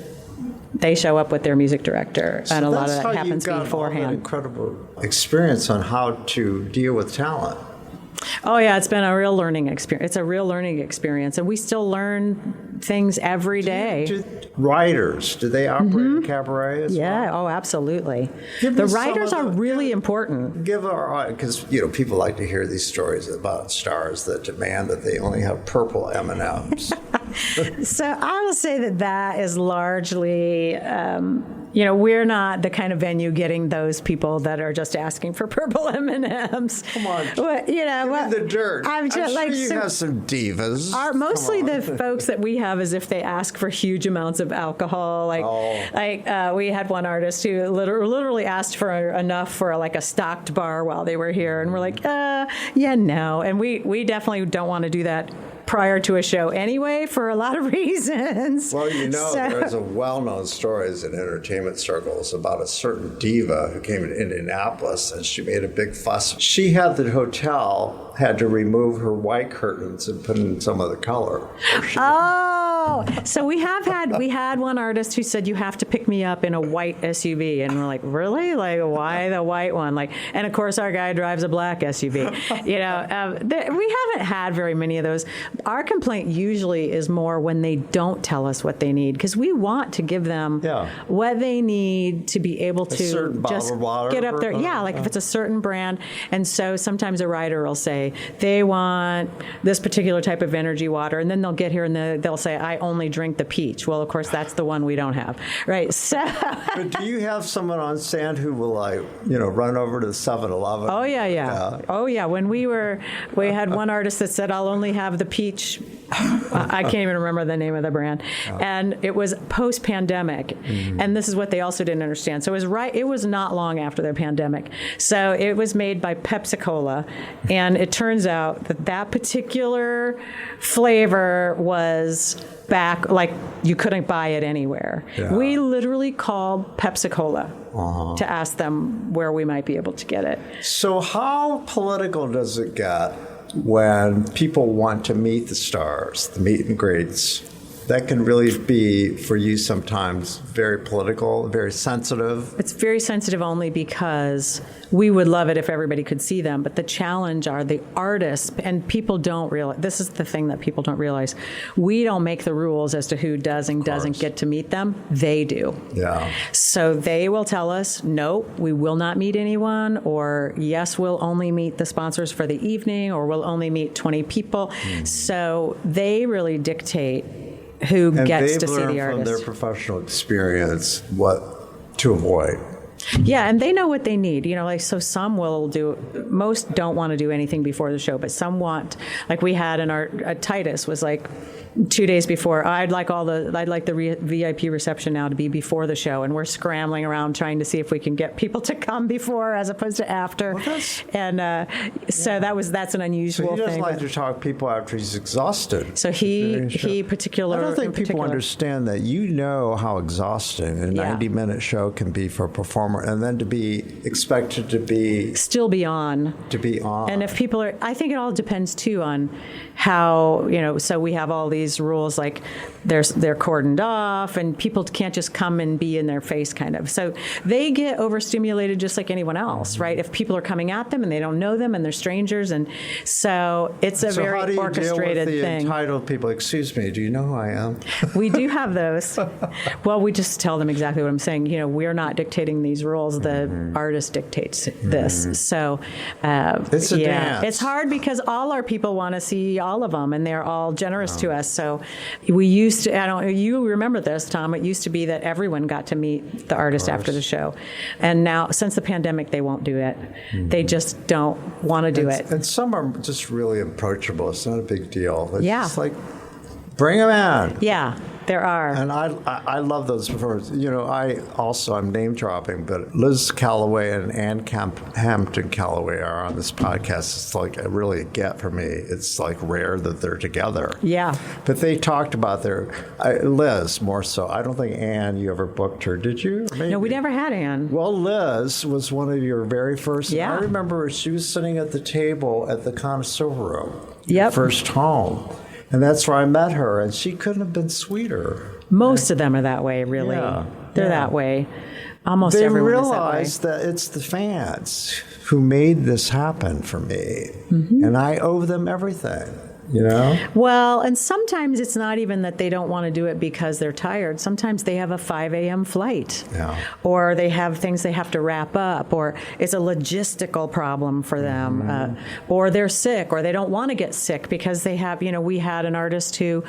they show up with their music director, and a lot of that happens beforehand. So that's how you got all that incredible experience on how to deal with talent. Oh, yeah, it's been a real learning experience. It's a real learning experience, and we still learn things every day. Do writers, do they operate in cabaret as well? Yeah, oh, absolutely. The writers are really important. Because, you know, people like to hear these stories about stars that demand that they only have purple M&Ms. So I will say that is largely, you know, we're not the kind of venue getting those people that are just asking for purple M&Ms. Come on, well, you know, give me the dirt. I'm just sure like, you have some divas. Mostly the folks that we have is if they ask for huge amounts of alcohol. We had one artist who literally asked for enough for like a stocked bar while they were here, and we're like, yeah, no, and we definitely don't want to do that prior to a show anyway, for a lot of reasons. Well, you know, there's a well-known stories in entertainment circles about a certain diva who came to Indianapolis, and she made a big fuss. She had the hotel had to remove her white curtains and put in some other color. So we had one artist who said, you have to pick me up in a white SUV, and we're like, really? Like, why the white one? Like, and of course our guy drives a black SUV. You know, we haven't had very many of those. Our complaint usually is more when they don't tell us what they need, because we want to give them what they need to be able to just get up there. Yeah, like if it's a certain brand. And so sometimes a writer will say they want this particular type of energy water, and then they'll get here and they'll say, I only drink the peach. Well, of course, that's the one we don't have, right? So, but do you have someone on stand who will, like, you know, run over to the 7-Eleven? Oh yeah. Oh yeah. When we had one artist that said, I'll only have the peach. I can't even remember the name of the brand, and it was post-pandemic, and this is what they also didn't understand. So it was not long after the pandemic. So it was made by Pepsi-Cola, and it turns out that particular flavor was back, like you couldn't buy it anywhere. Yeah. We literally called Pepsi-Cola to ask them where we might be able to get it. So how political does it get when people want to meet the stars, the meet and greets? that can really be, for you sometimes, very political, very sensitive. It's very sensitive only because we would love it if everybody could see them, but the challenge are the artists, and people don't realize, this is the thing that people don't realize, we don't make the rules as to who does and doesn't get to meet them. They do. Yeah. So they will tell us, no, we will not meet anyone, or yes, we'll only meet the sponsors for the evening, or we'll only meet 20 people. So they really dictate who gets to see the And they've learned from their artist. professional experience what to avoid. Yeah, and they know what they need. You know, like, so some will do, most don't want to do anything before the show, but some want, like we had in our, Titus was like 2 days before, I'd like the VIP reception now to be before the show, and we're scrambling around trying to see if we can get people to come before as opposed to after. So that's an unusual So he doesn't thing. like to talk people after he's exhausted. So he particular. I don't think in people particular- understand that. You know how exhausting a 90-minute show can be for a performer, and then to be expected to be still be on. And if people are, I think it all depends too on how, you know, so we have all these rules, like they're cordoned off and people can't just come and be in their face kind of. So they get overstimulated just like anyone else, right? If people are coming at them and they don't know them and they're strangers. And so it's a very orchestrated how do you deal with the thing. entitled people? Excuse me, do you know who I am? We do have those. Well, we just tell them exactly what I'm saying. You know, we're not dictating these rules. The artist dictates this. So It's a dance. It's hard because all our people want to see all of them, and they're all generous to us. So we used to, you remember this, Tom, it used to be that everyone got to meet the artist after the show. And now, since the pandemic, they won't do it. They just don't want to do it. And some are just really approachable. It's not a big deal. It's Yeah. just like, bring them in. Yeah, there are. And I love those performances. You know, I'm name dropping, but Liz Calloway and Ann Hampton Calloway are on this podcast. It's like really a get for me. It's like rare that they're together. Yeah. But they talked about Liz more so. I don't think Ann, you ever booked her, did you? Or maybe. No, we never had Ann. Well, Liz was one of your very first. Yeah. I remember she was sitting at the table at the connoisseur room. Yep. First home. And that's where I met her, and she couldn't have been sweeter. Most of them are that way, really. Yeah. They're Yeah. that way. Almost They everyone realize is that way. that it's the fans who made this happen for me, and I owe them everything. You know? Well, and sometimes it's not even that they don't want to do it because they're tired. Sometimes they have a 5 a.m. flight. Yeah. Or they have things they have to wrap up, or it's a logistical problem for them. Or they're sick, or they don't want to get sick because they have, we had an artist who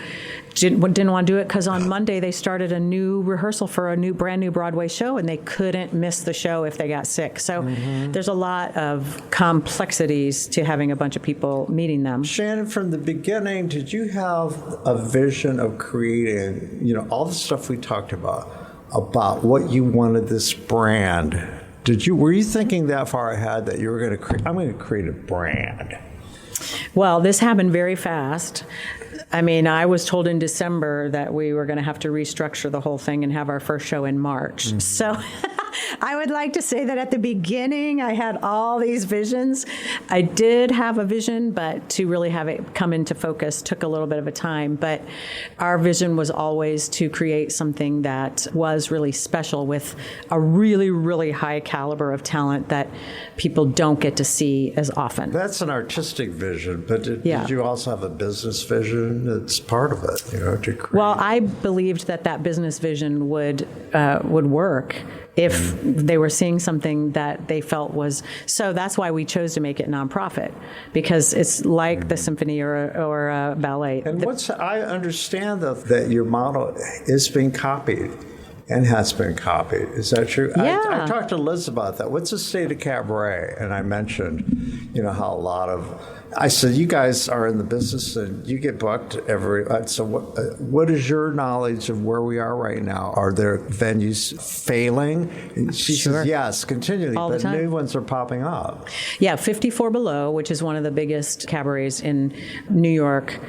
didn't want to do it because on Monday they started a new rehearsal for a brand new Broadway show, and they couldn't miss the show if they got sick. So there's a lot of complexities to having a bunch of people meeting them. Shannon, from the beginning, did you have a vision of creating, all the stuff we talked about what you wanted this brand? Were you thinking that far ahead that you were going to I'm going to create a brand? Well, this happened very fast. I mean, I was told in December that we were going to have to restructure the whole thing and have our first show in March. So I would like to say that at the beginning I had all these visions. I did have a vision, but to really have it come into focus took a little bit of a time. But our vision was always to create something that was really special with a really, really high caliber of talent that people don't get to see as often. That's an artistic vision, but did you also have a business vision? It's part of it, to create. Well, I believed that business vision would work if they were seeing something that they felt was. So that's why we chose to make it nonprofit, because it's like the symphony or a ballet. And I understand that your model is being copied and has been copied. Is that true? Yeah. I talked to Liz about that. What's the state of cabaret? And I mentioned, how I said, you guys are in the business and you get booked so what is your knowledge of where we are right now? Are there venues failing? And she says, yes, continually, All the but time. new ones are popping up. Yeah, 54 Below, which is one of the biggest cabarets in New York,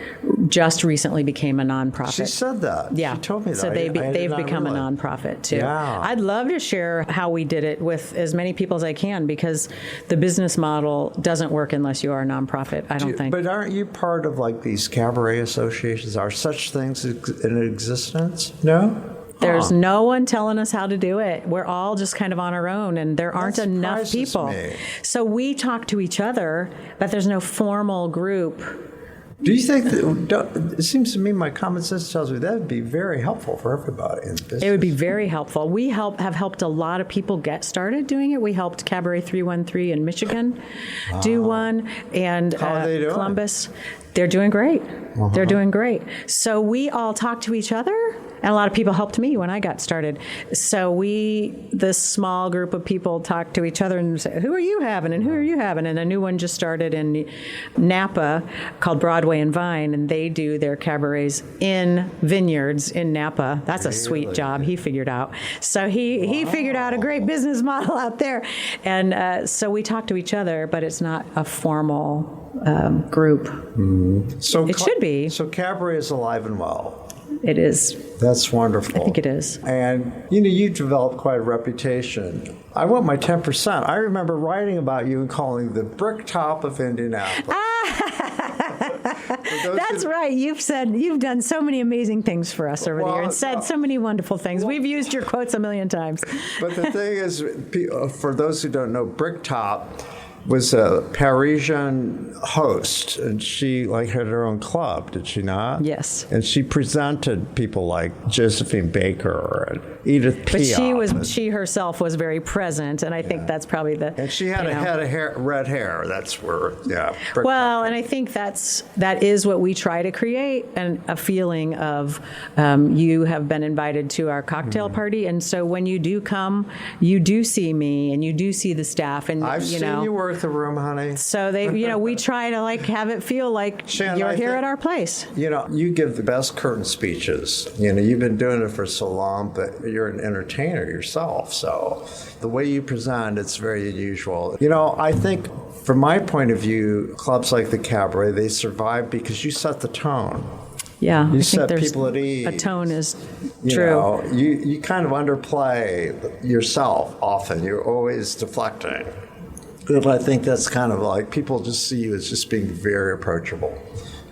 just recently became a nonprofit. She said that. Yeah. She told me that. So they've become a nonprofit too. Yeah. I'd love to share how we did it with as many people as I can, because the business model doesn't work unless you are a nonprofit, I don't think. But aren't you part of like these cabaret associations? Are such things in existence? No? There's no one telling us how to do it. We're all just kind of on our own, and there aren't enough people. Me. So we talk to each other, but there's no formal group. Do you think that, it seems to me my common sense tells me that would be very helpful for everybody in business. It would be very helpful. We have helped a lot of people get started doing it. We helped Cabaret 313 in Michigan do one, and How are they doing? Columbus. They're doing great. They're doing great. So we all talk to each other, and a lot of people helped me when I got started. So this small group of people talk to each other and say, who are you having and who are you having? And a new one just started in Napa called Broadway and Vine, and they do their cabarets in vineyards in Napa. That's a sweet job he figured out. So he figured out a great business model out there. And so we talk to each other, but it's not a formal group. So it should be. So cabaret is alive and well. It is. That's wonderful. I think it is. And, you developed quite a reputation. I want my 10%. I remember writing about you and calling the brick top of Indianapolis. That's right. You've done so many amazing things for us over the year and said so many wonderful things. We've used your quotes a million times. But the thing is, for those who don't know, brick top was a Parisian host, and she had her own club, did she not? Yes. And she presented people like Josephine Baker and Edith Piaf. But she herself was very present, and I think that's probably the. And she had a head of red hair. That's where, Well, and I think that is what we try to create, and a feeling of you have been invited to our cocktail party, and so when you do come, you do see me, and you do see the staff, and I've seen you work the room, honey. So we try to have it feel like Shannon, you're here at our place. You give the best curtain speeches. You've been doing it for so long, but you're an entertainer yourself. So the way you present, it's very unusual. I think from my point of view, clubs like the Cabaret, they survive because you set the tone. Yeah, you I set think people at ease. A tone is true. You kind of underplay yourself often. You're always deflecting. But I think that's kind of like people just see you as just being very approachable.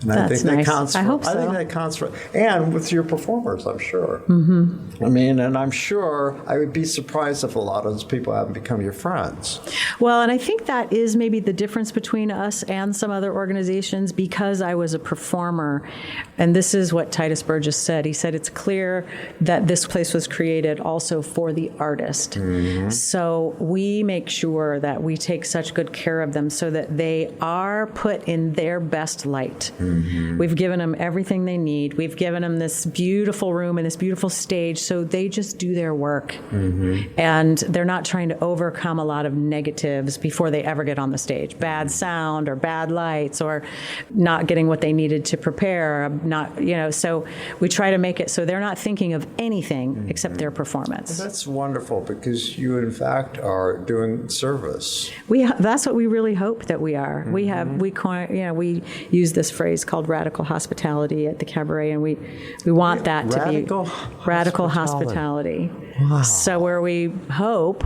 And that's I think nice. that counts. I hope so. I think that counts for, and with your performers, I'm sure. Mm-hmm. And I'm sure I would be surprised if a lot of those people haven't become your friends. Well, and I think that is maybe the difference between us and some other organizations, because I was a performer, and this is what Titus Burgess said. He said it's clear that this place was created also for the artist. Mm-hmm. So we make sure that we take such good care of them so that they are put in their best light. Mm-hmm. We've given them everything they need. We've given them this beautiful room and this beautiful stage, so they just do their work. Mm-hmm. And they're not trying to overcome a lot of negatives before they ever get on the stage. Bad sound or bad lights or not getting what they needed to prepare. So we try to make it so they're not thinking of anything except their performance. Well, that's wonderful, because you, in fact, are doing service. That's what we really hope that we are. Mm-hmm. We use this phrase called radical hospitality at the Cabaret, and we want that to be radical hospitality. Wow. So where we hope,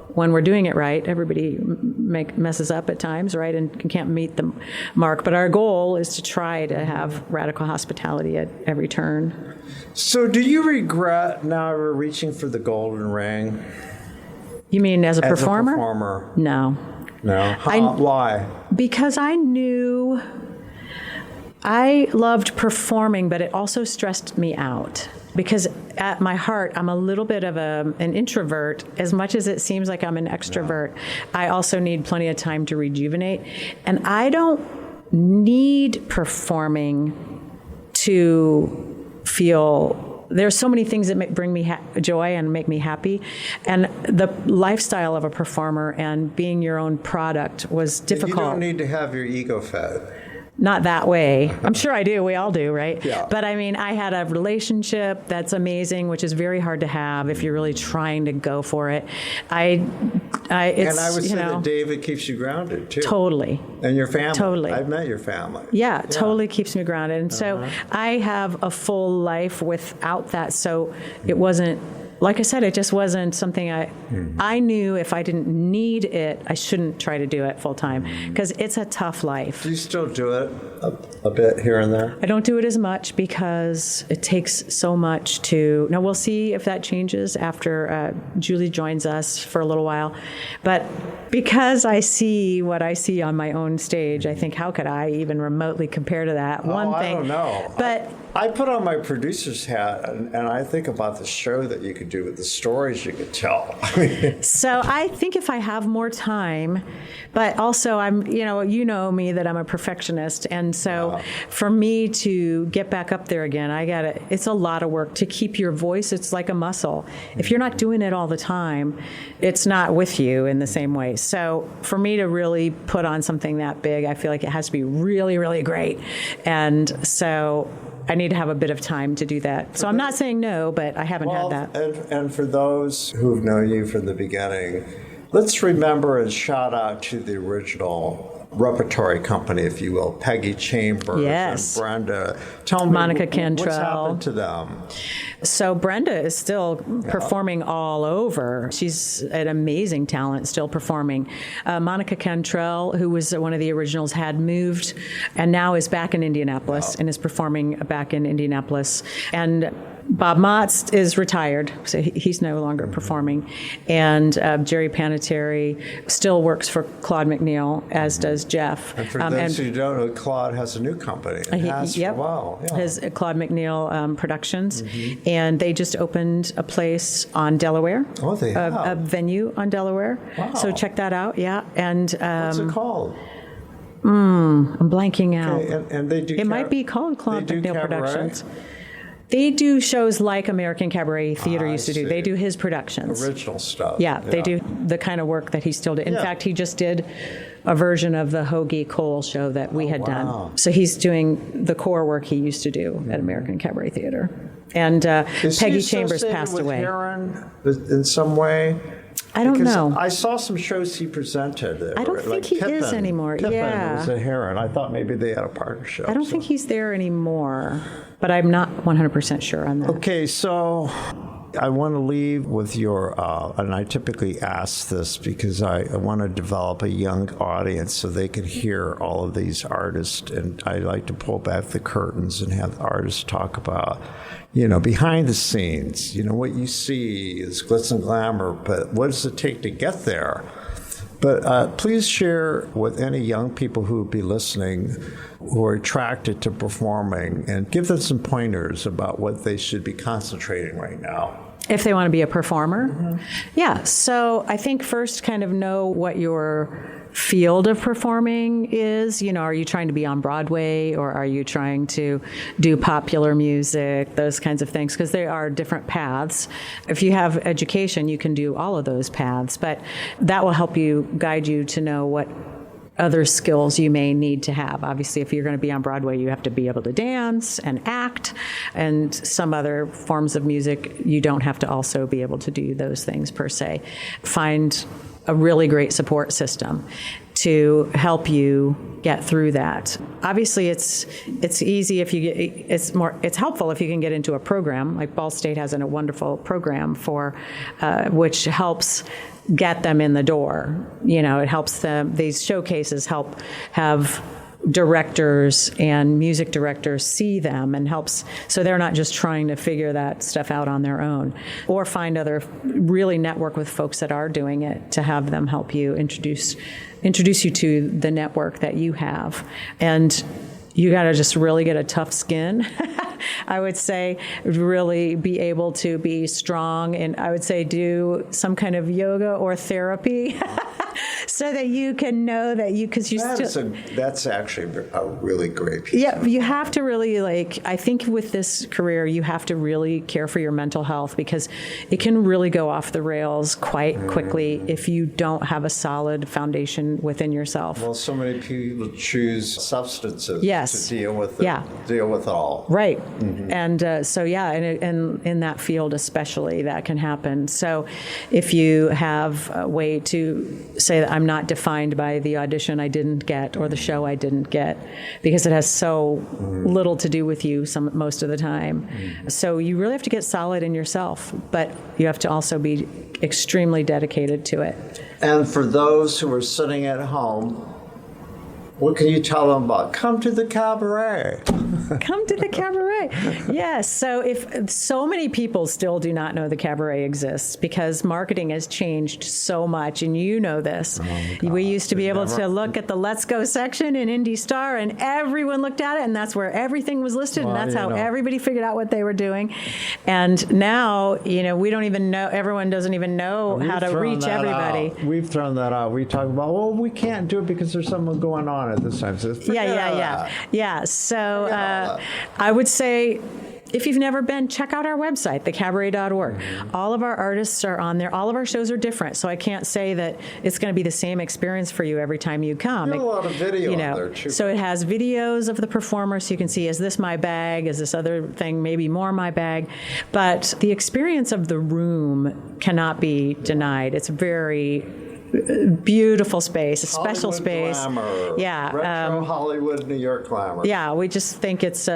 when we're doing it right, everybody messes up at times, right, and can't meet the mark. But our goal is to try to have radical hospitality at every turn. So do you regret now we're reaching for the golden ring? You mean as a performer? As a performer. No. Why? Because I knew I loved performing, but it also stressed me out. Because at my heart, I'm a little bit of an introvert. As much as it seems like I'm an extrovert, I also need plenty of time to rejuvenate. And I don't need performing to feel... There's so many things that bring me joy and make me happy. And the lifestyle of a performer and being your own product was difficult. You don't need to have your ego fed. not that way. I'm sure I do. We all do, right? Yeah. But I mean, I had a relationship that's amazing, which is very hard to have if you're really trying to go for it. It's, And I would you say know, that David keeps you grounded, too. totally. And your family. Totally. I've met your family. Yeah, totally keeps me grounded. And so I have a full life without that. So it wasn't, like I said, it just wasn't something I knew if I didn't need it, I shouldn't try to do it full time because it's a tough life. Do you still do it a bit here and there? I don't do it as much because it takes so much to. Now, we'll see if that changes after Julie joins us for a little while. But because I see what I see on my own stage, I think, how could I even remotely compare to that? One thing. I don't know. But I put on my producer's hat, and I think about the show that you could do with the stories you could tell. so I think if I have more time, but also you know me that I'm a perfectionist, and so for me to get back up there again, it's a lot of work to keep your voice. It's like a muscle. If you're not doing it all the time, it's not with you in the same way. So for me to really put on something that big, I feel like it has to be really, really great. And so I need to have a bit of time to do that. So I'm not saying no, but I haven't had that. And for those who've known you from the beginning, let's remember and shout out to the original repertory company, if you will, Peggy Chambers and Brenda. Tell me, Monica Cantrell. What's happened to them? So Brenda is still performing all over. She's an amazing talent, still performing. Monica Cantrell, who was one of the originals, had moved and now is back in Indianapolis and is performing back in Indianapolis. And Bob Motz is retired, so he's no longer performing. And Jerry Panettiere still works for Claude McNeil, as does Jeff. And for those who don't know, Claude has a new company. It has for a while. Yeah. His Claude McNeil Productions. And they just opened a place on Delaware. Oh, they have. A venue on Delaware. Wow. So check that out, And what's it called? I'm blanking out. Okay, and they do. It might be called Claude McNeil Cabaret? Productions. They do shows like American Cabaret Theater used to do. see. They do his productions. Original stuff. Yeah, they do the kind of work that he still did. In fact, he just did a version of the Hoagie Cole show that we had done. So he's doing the core work he used to do at American Cabaret Theater. And Peggy Chambers passed away. Heron in some way? I don't know. I saw some shows he presented. I don't think he is anymore. Pippin was a Heron. I thought maybe they had a partnership. I don't think he's there anymore, but I'm not 100% sure on that. Okay, so I want to leave with your, and I typically ask this because I want to develop a young audience so they can hear all of these artists, and I like to pull back the curtains and have artists talk about, behind the scenes, what you see is glitz and glamour, but what does it take to get there? But please share with any young people who would be listening who are attracted to performing and give them some pointers about what they should be concentrating right now. If they want to be a performer? Yeah. So I think first kind of know what your field of performing is. Are you trying to be on Broadway or are you trying to do popular music, those kinds of things, because there are different paths. If you have education, you can do all of those paths, but that will help you guide you to know what other skills you may need to have. Obviously, if you're going to be on Broadway, you have to be able to dance and act, and some other forms of music, you don't have to also be able to do those things per se. Find a really great support system to help you get through that. Obviously, it's easy if you get, it's helpful if you can get into a program. Like Ball State has a wonderful program for which helps get them in the door. It helps them. These showcases help have directors and music directors see them and helps so they're not just trying to figure that stuff out on their own, or really network with folks that are doing it to have them help you introduce you to the network that you have. And you got to just really get a tough skin. I would say really be able to be strong, and I would say do some kind of yoga or therapy so that you can know that because you're still. That's actually a really great piece. Yeah, you have to really I think with this career, you have to really care for your mental health because it can really go off the rails quite quickly if you don't have a solid foundation within yourself. Well, so many people choose substances to deal with it all. Right. And and in that field especially, that can happen. So if you have a way to say that I'm not defined by the audition I didn't get or the show I didn't get, because it has so little to do with you most of the time. So you really have to get solid in yourself, but you have to also be extremely dedicated to it. And for those who are sitting at home, what can you tell them about? Come to the cabaret. Come to the cabaret. Yes. So if so many people still do not know the cabaret exists because marketing has changed so much, and you know this. We used to be able to look at the Let's Go section in Indy Star, and everyone looked at it, and that's where everything was listed, and that's how everybody figured out what they were doing. And now, we don't even know. Everyone doesn't even know how to reach everybody. We've thrown that out. We talk about, well, we can't do it because there's something going on at this time. So Yeah. So I would say, if you've never been, check out our website, thecabaret.org. All of our artists are on there. All of our shows are different, so I can't say that it's going to be the same experience for you every time you come. There's a lot of video on there, too. So it has videos of the performer, so you can see, is this my bag? Is this other thing maybe more my bag? But the experience of the room cannot be denied. It's very beautiful space, a special Hollywood space. Glamour. Yeah, retro Hollywood, New York glamour. Yeah, we just think it's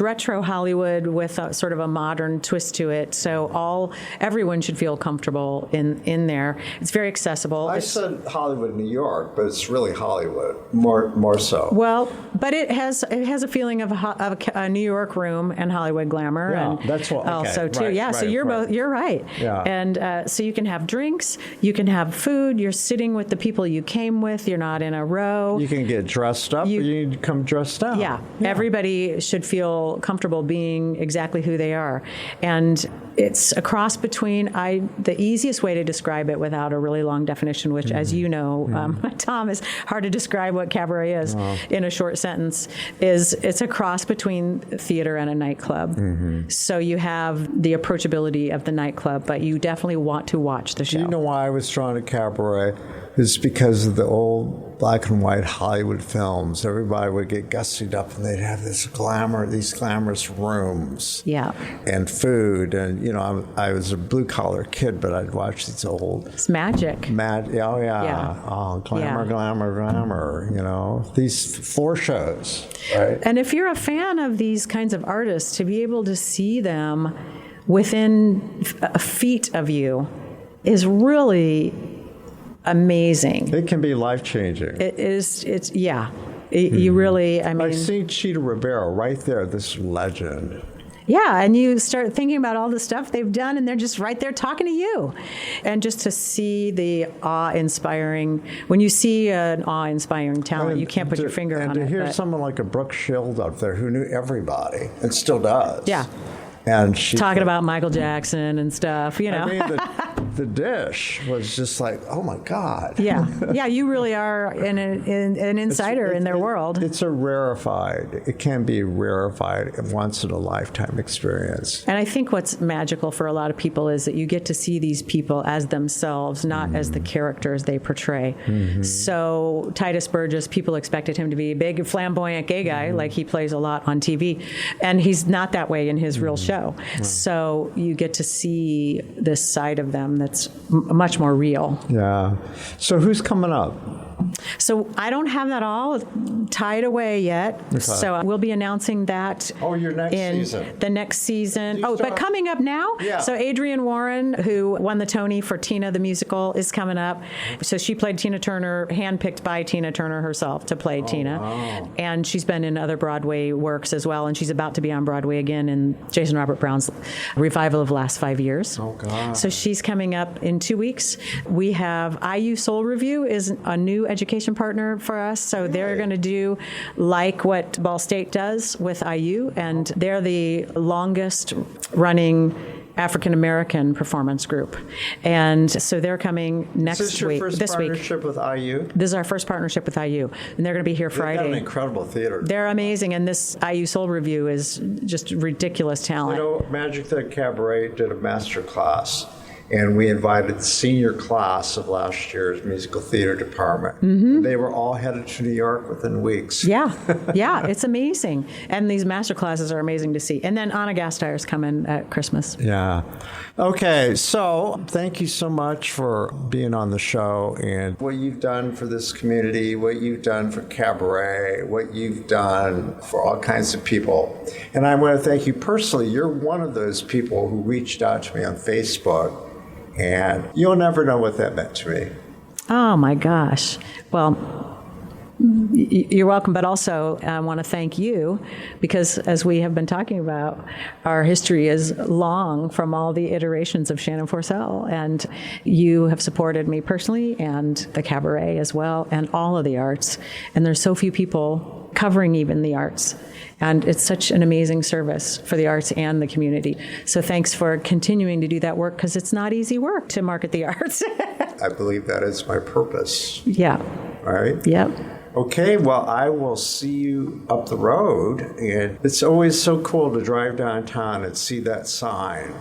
retro Hollywood with a sort of a modern twist to it. So everyone should feel comfortable in there. It's very accessible. I said Hollywood, New York, but it's really Hollywood, more so. Well, but it has a feeling of a New York room and Hollywood glamour. Yeah, and that's what. Okay, also too. Right, yeah, right, so you're right. Yeah. And so you can have drinks, you can have food. You're sitting with the people you came with. You're not in a row. You can get dressed up, or you need to come dressed down. Yeah. Everybody should feel comfortable being exactly who they are. And it's a cross between, the easiest way to describe it without a really long definition, which, as you know, Tom, is hard to describe what cabaret is in a short sentence, is it's a cross between theater and a nightclub. So you have the approachability of the nightclub, but you definitely want to watch the show. Do you know why I was drawn to cabaret? It's because of the old black and white Hollywood films. Everybody would get gussied up, and they'd have these glamorous rooms. Yeah. And food, and I was a blue collar kid, but I'd watch these old. It's magic. Glamour. These floor shows. Right. And if you're a fan of these kinds of artists, to be able to see them within a feet of you is really amazing. It can be life-changing. It is. You really, Like seeing Cheetah Rivera right there, this legend. Yeah, and you start thinking about all the stuff they've done, and they're just right there talking to you. And just to see the awe-inspiring, when you see an awe-inspiring talent, you can't put your finger on it. And to hear someone like a Brooke Shields up there who knew everybody, and still does. Yeah. And she talking about Michael Jackson and stuff, I mean, the dish was just like, oh my God. Yeah, you really are an insider in their world. It can be rarefied, once in a lifetime experience. And I think what's magical for a lot of people is that you get to see these people as themselves, not as the characters they portray. So Titus Burgess, people expected him to be a big, flamboyant gay guy, like he plays a lot on TV, and he's not that way in his real show. So you get to see this side of them that's much more real. Yeah. So who's coming up? So I don't have that all tied away yet. Okay. So we'll be announcing that your next season. The next season. But coming up now? Yeah. So Adrienne Warren, who won the Tony for Tina the Musical, is coming up. So she played Tina Turner, handpicked by Tina Turner herself to play Tina. Wow. And she's been in other Broadway works as well, and she's about to be on Broadway again in Jason Robert Brown's revival of Last 5 Years. Oh, God. So she's coming up in 2 weeks. We have IU Soul Review is a new education partner for us, so they're going to do like what Ball State does with IU, and they're the longest running African American performance group. And so they're coming next week. Is this your first partnership with IU? This is our first partnership with IU, and they're going to be here Friday. They've got an incredible theater. They're amazing, and this IU Soul Review is just ridiculous talent. You know, Magic the Cabaret did a master class, and we invited the senior class of last year's musical theater department. Mm-hmm. They were all headed to New York within weeks. Yeah, it's amazing. And these master classes are amazing to see. And then Anna Gasteyer's coming at Christmas. Yeah. Okay, so thank you so much for being on the show and what you've done for this community, what you've done for Cabaret, what you've done for all kinds of people. And I want to thank you personally. You're one of those people who reached out to me on Facebook. And you'll never know what that meant to me. Oh, my gosh. Well, you're welcome, but also I want to thank you because, as we have been talking about, our history is long from all the iterations of Shannon Forsell, and you have supported me personally and the Cabaret as well, and all of the arts, and there's so few people covering even the arts. And it's such an amazing service for the arts and the community. So thanks for continuing to do that work, because it's not easy work to market the arts. I believe that is my purpose. Yeah. All right? Yep. Okay, well, I will see you up the road. And it's always so cool to drive downtown and see that sign,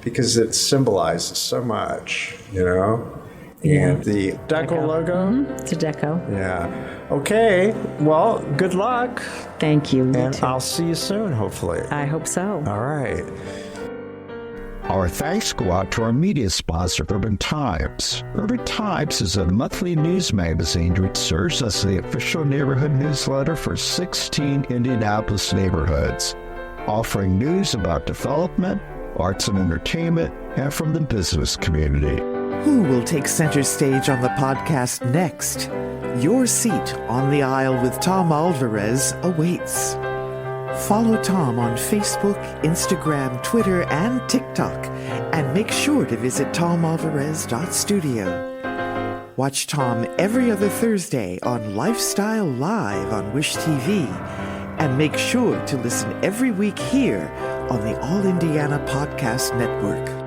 because it symbolizes so much, you know? And the Deco logo? Mm-hmm. It's a Deco. Yeah. Okay. Well, good luck. Thank you. And I'll see you soon, hopefully. I hope so. All right. Our thanks go out to our media sponsor, Urban Times. Urban Times is a monthly news magazine which serves as the official neighborhood newsletter for 16 Indianapolis neighborhoods, offering news about development, arts and entertainment, and from the business community. Who will take center stage on the podcast next? Your seat on the aisle with Tom Alvarez awaits. Follow Tom on Facebook, Instagram, Twitter, and TikTok, and make sure to visit tomalvarez.studio. Watch Tom every other Thursday on Lifestyle Live on Wish TV, and make sure to listen every week here on the All Indiana Podcast Network.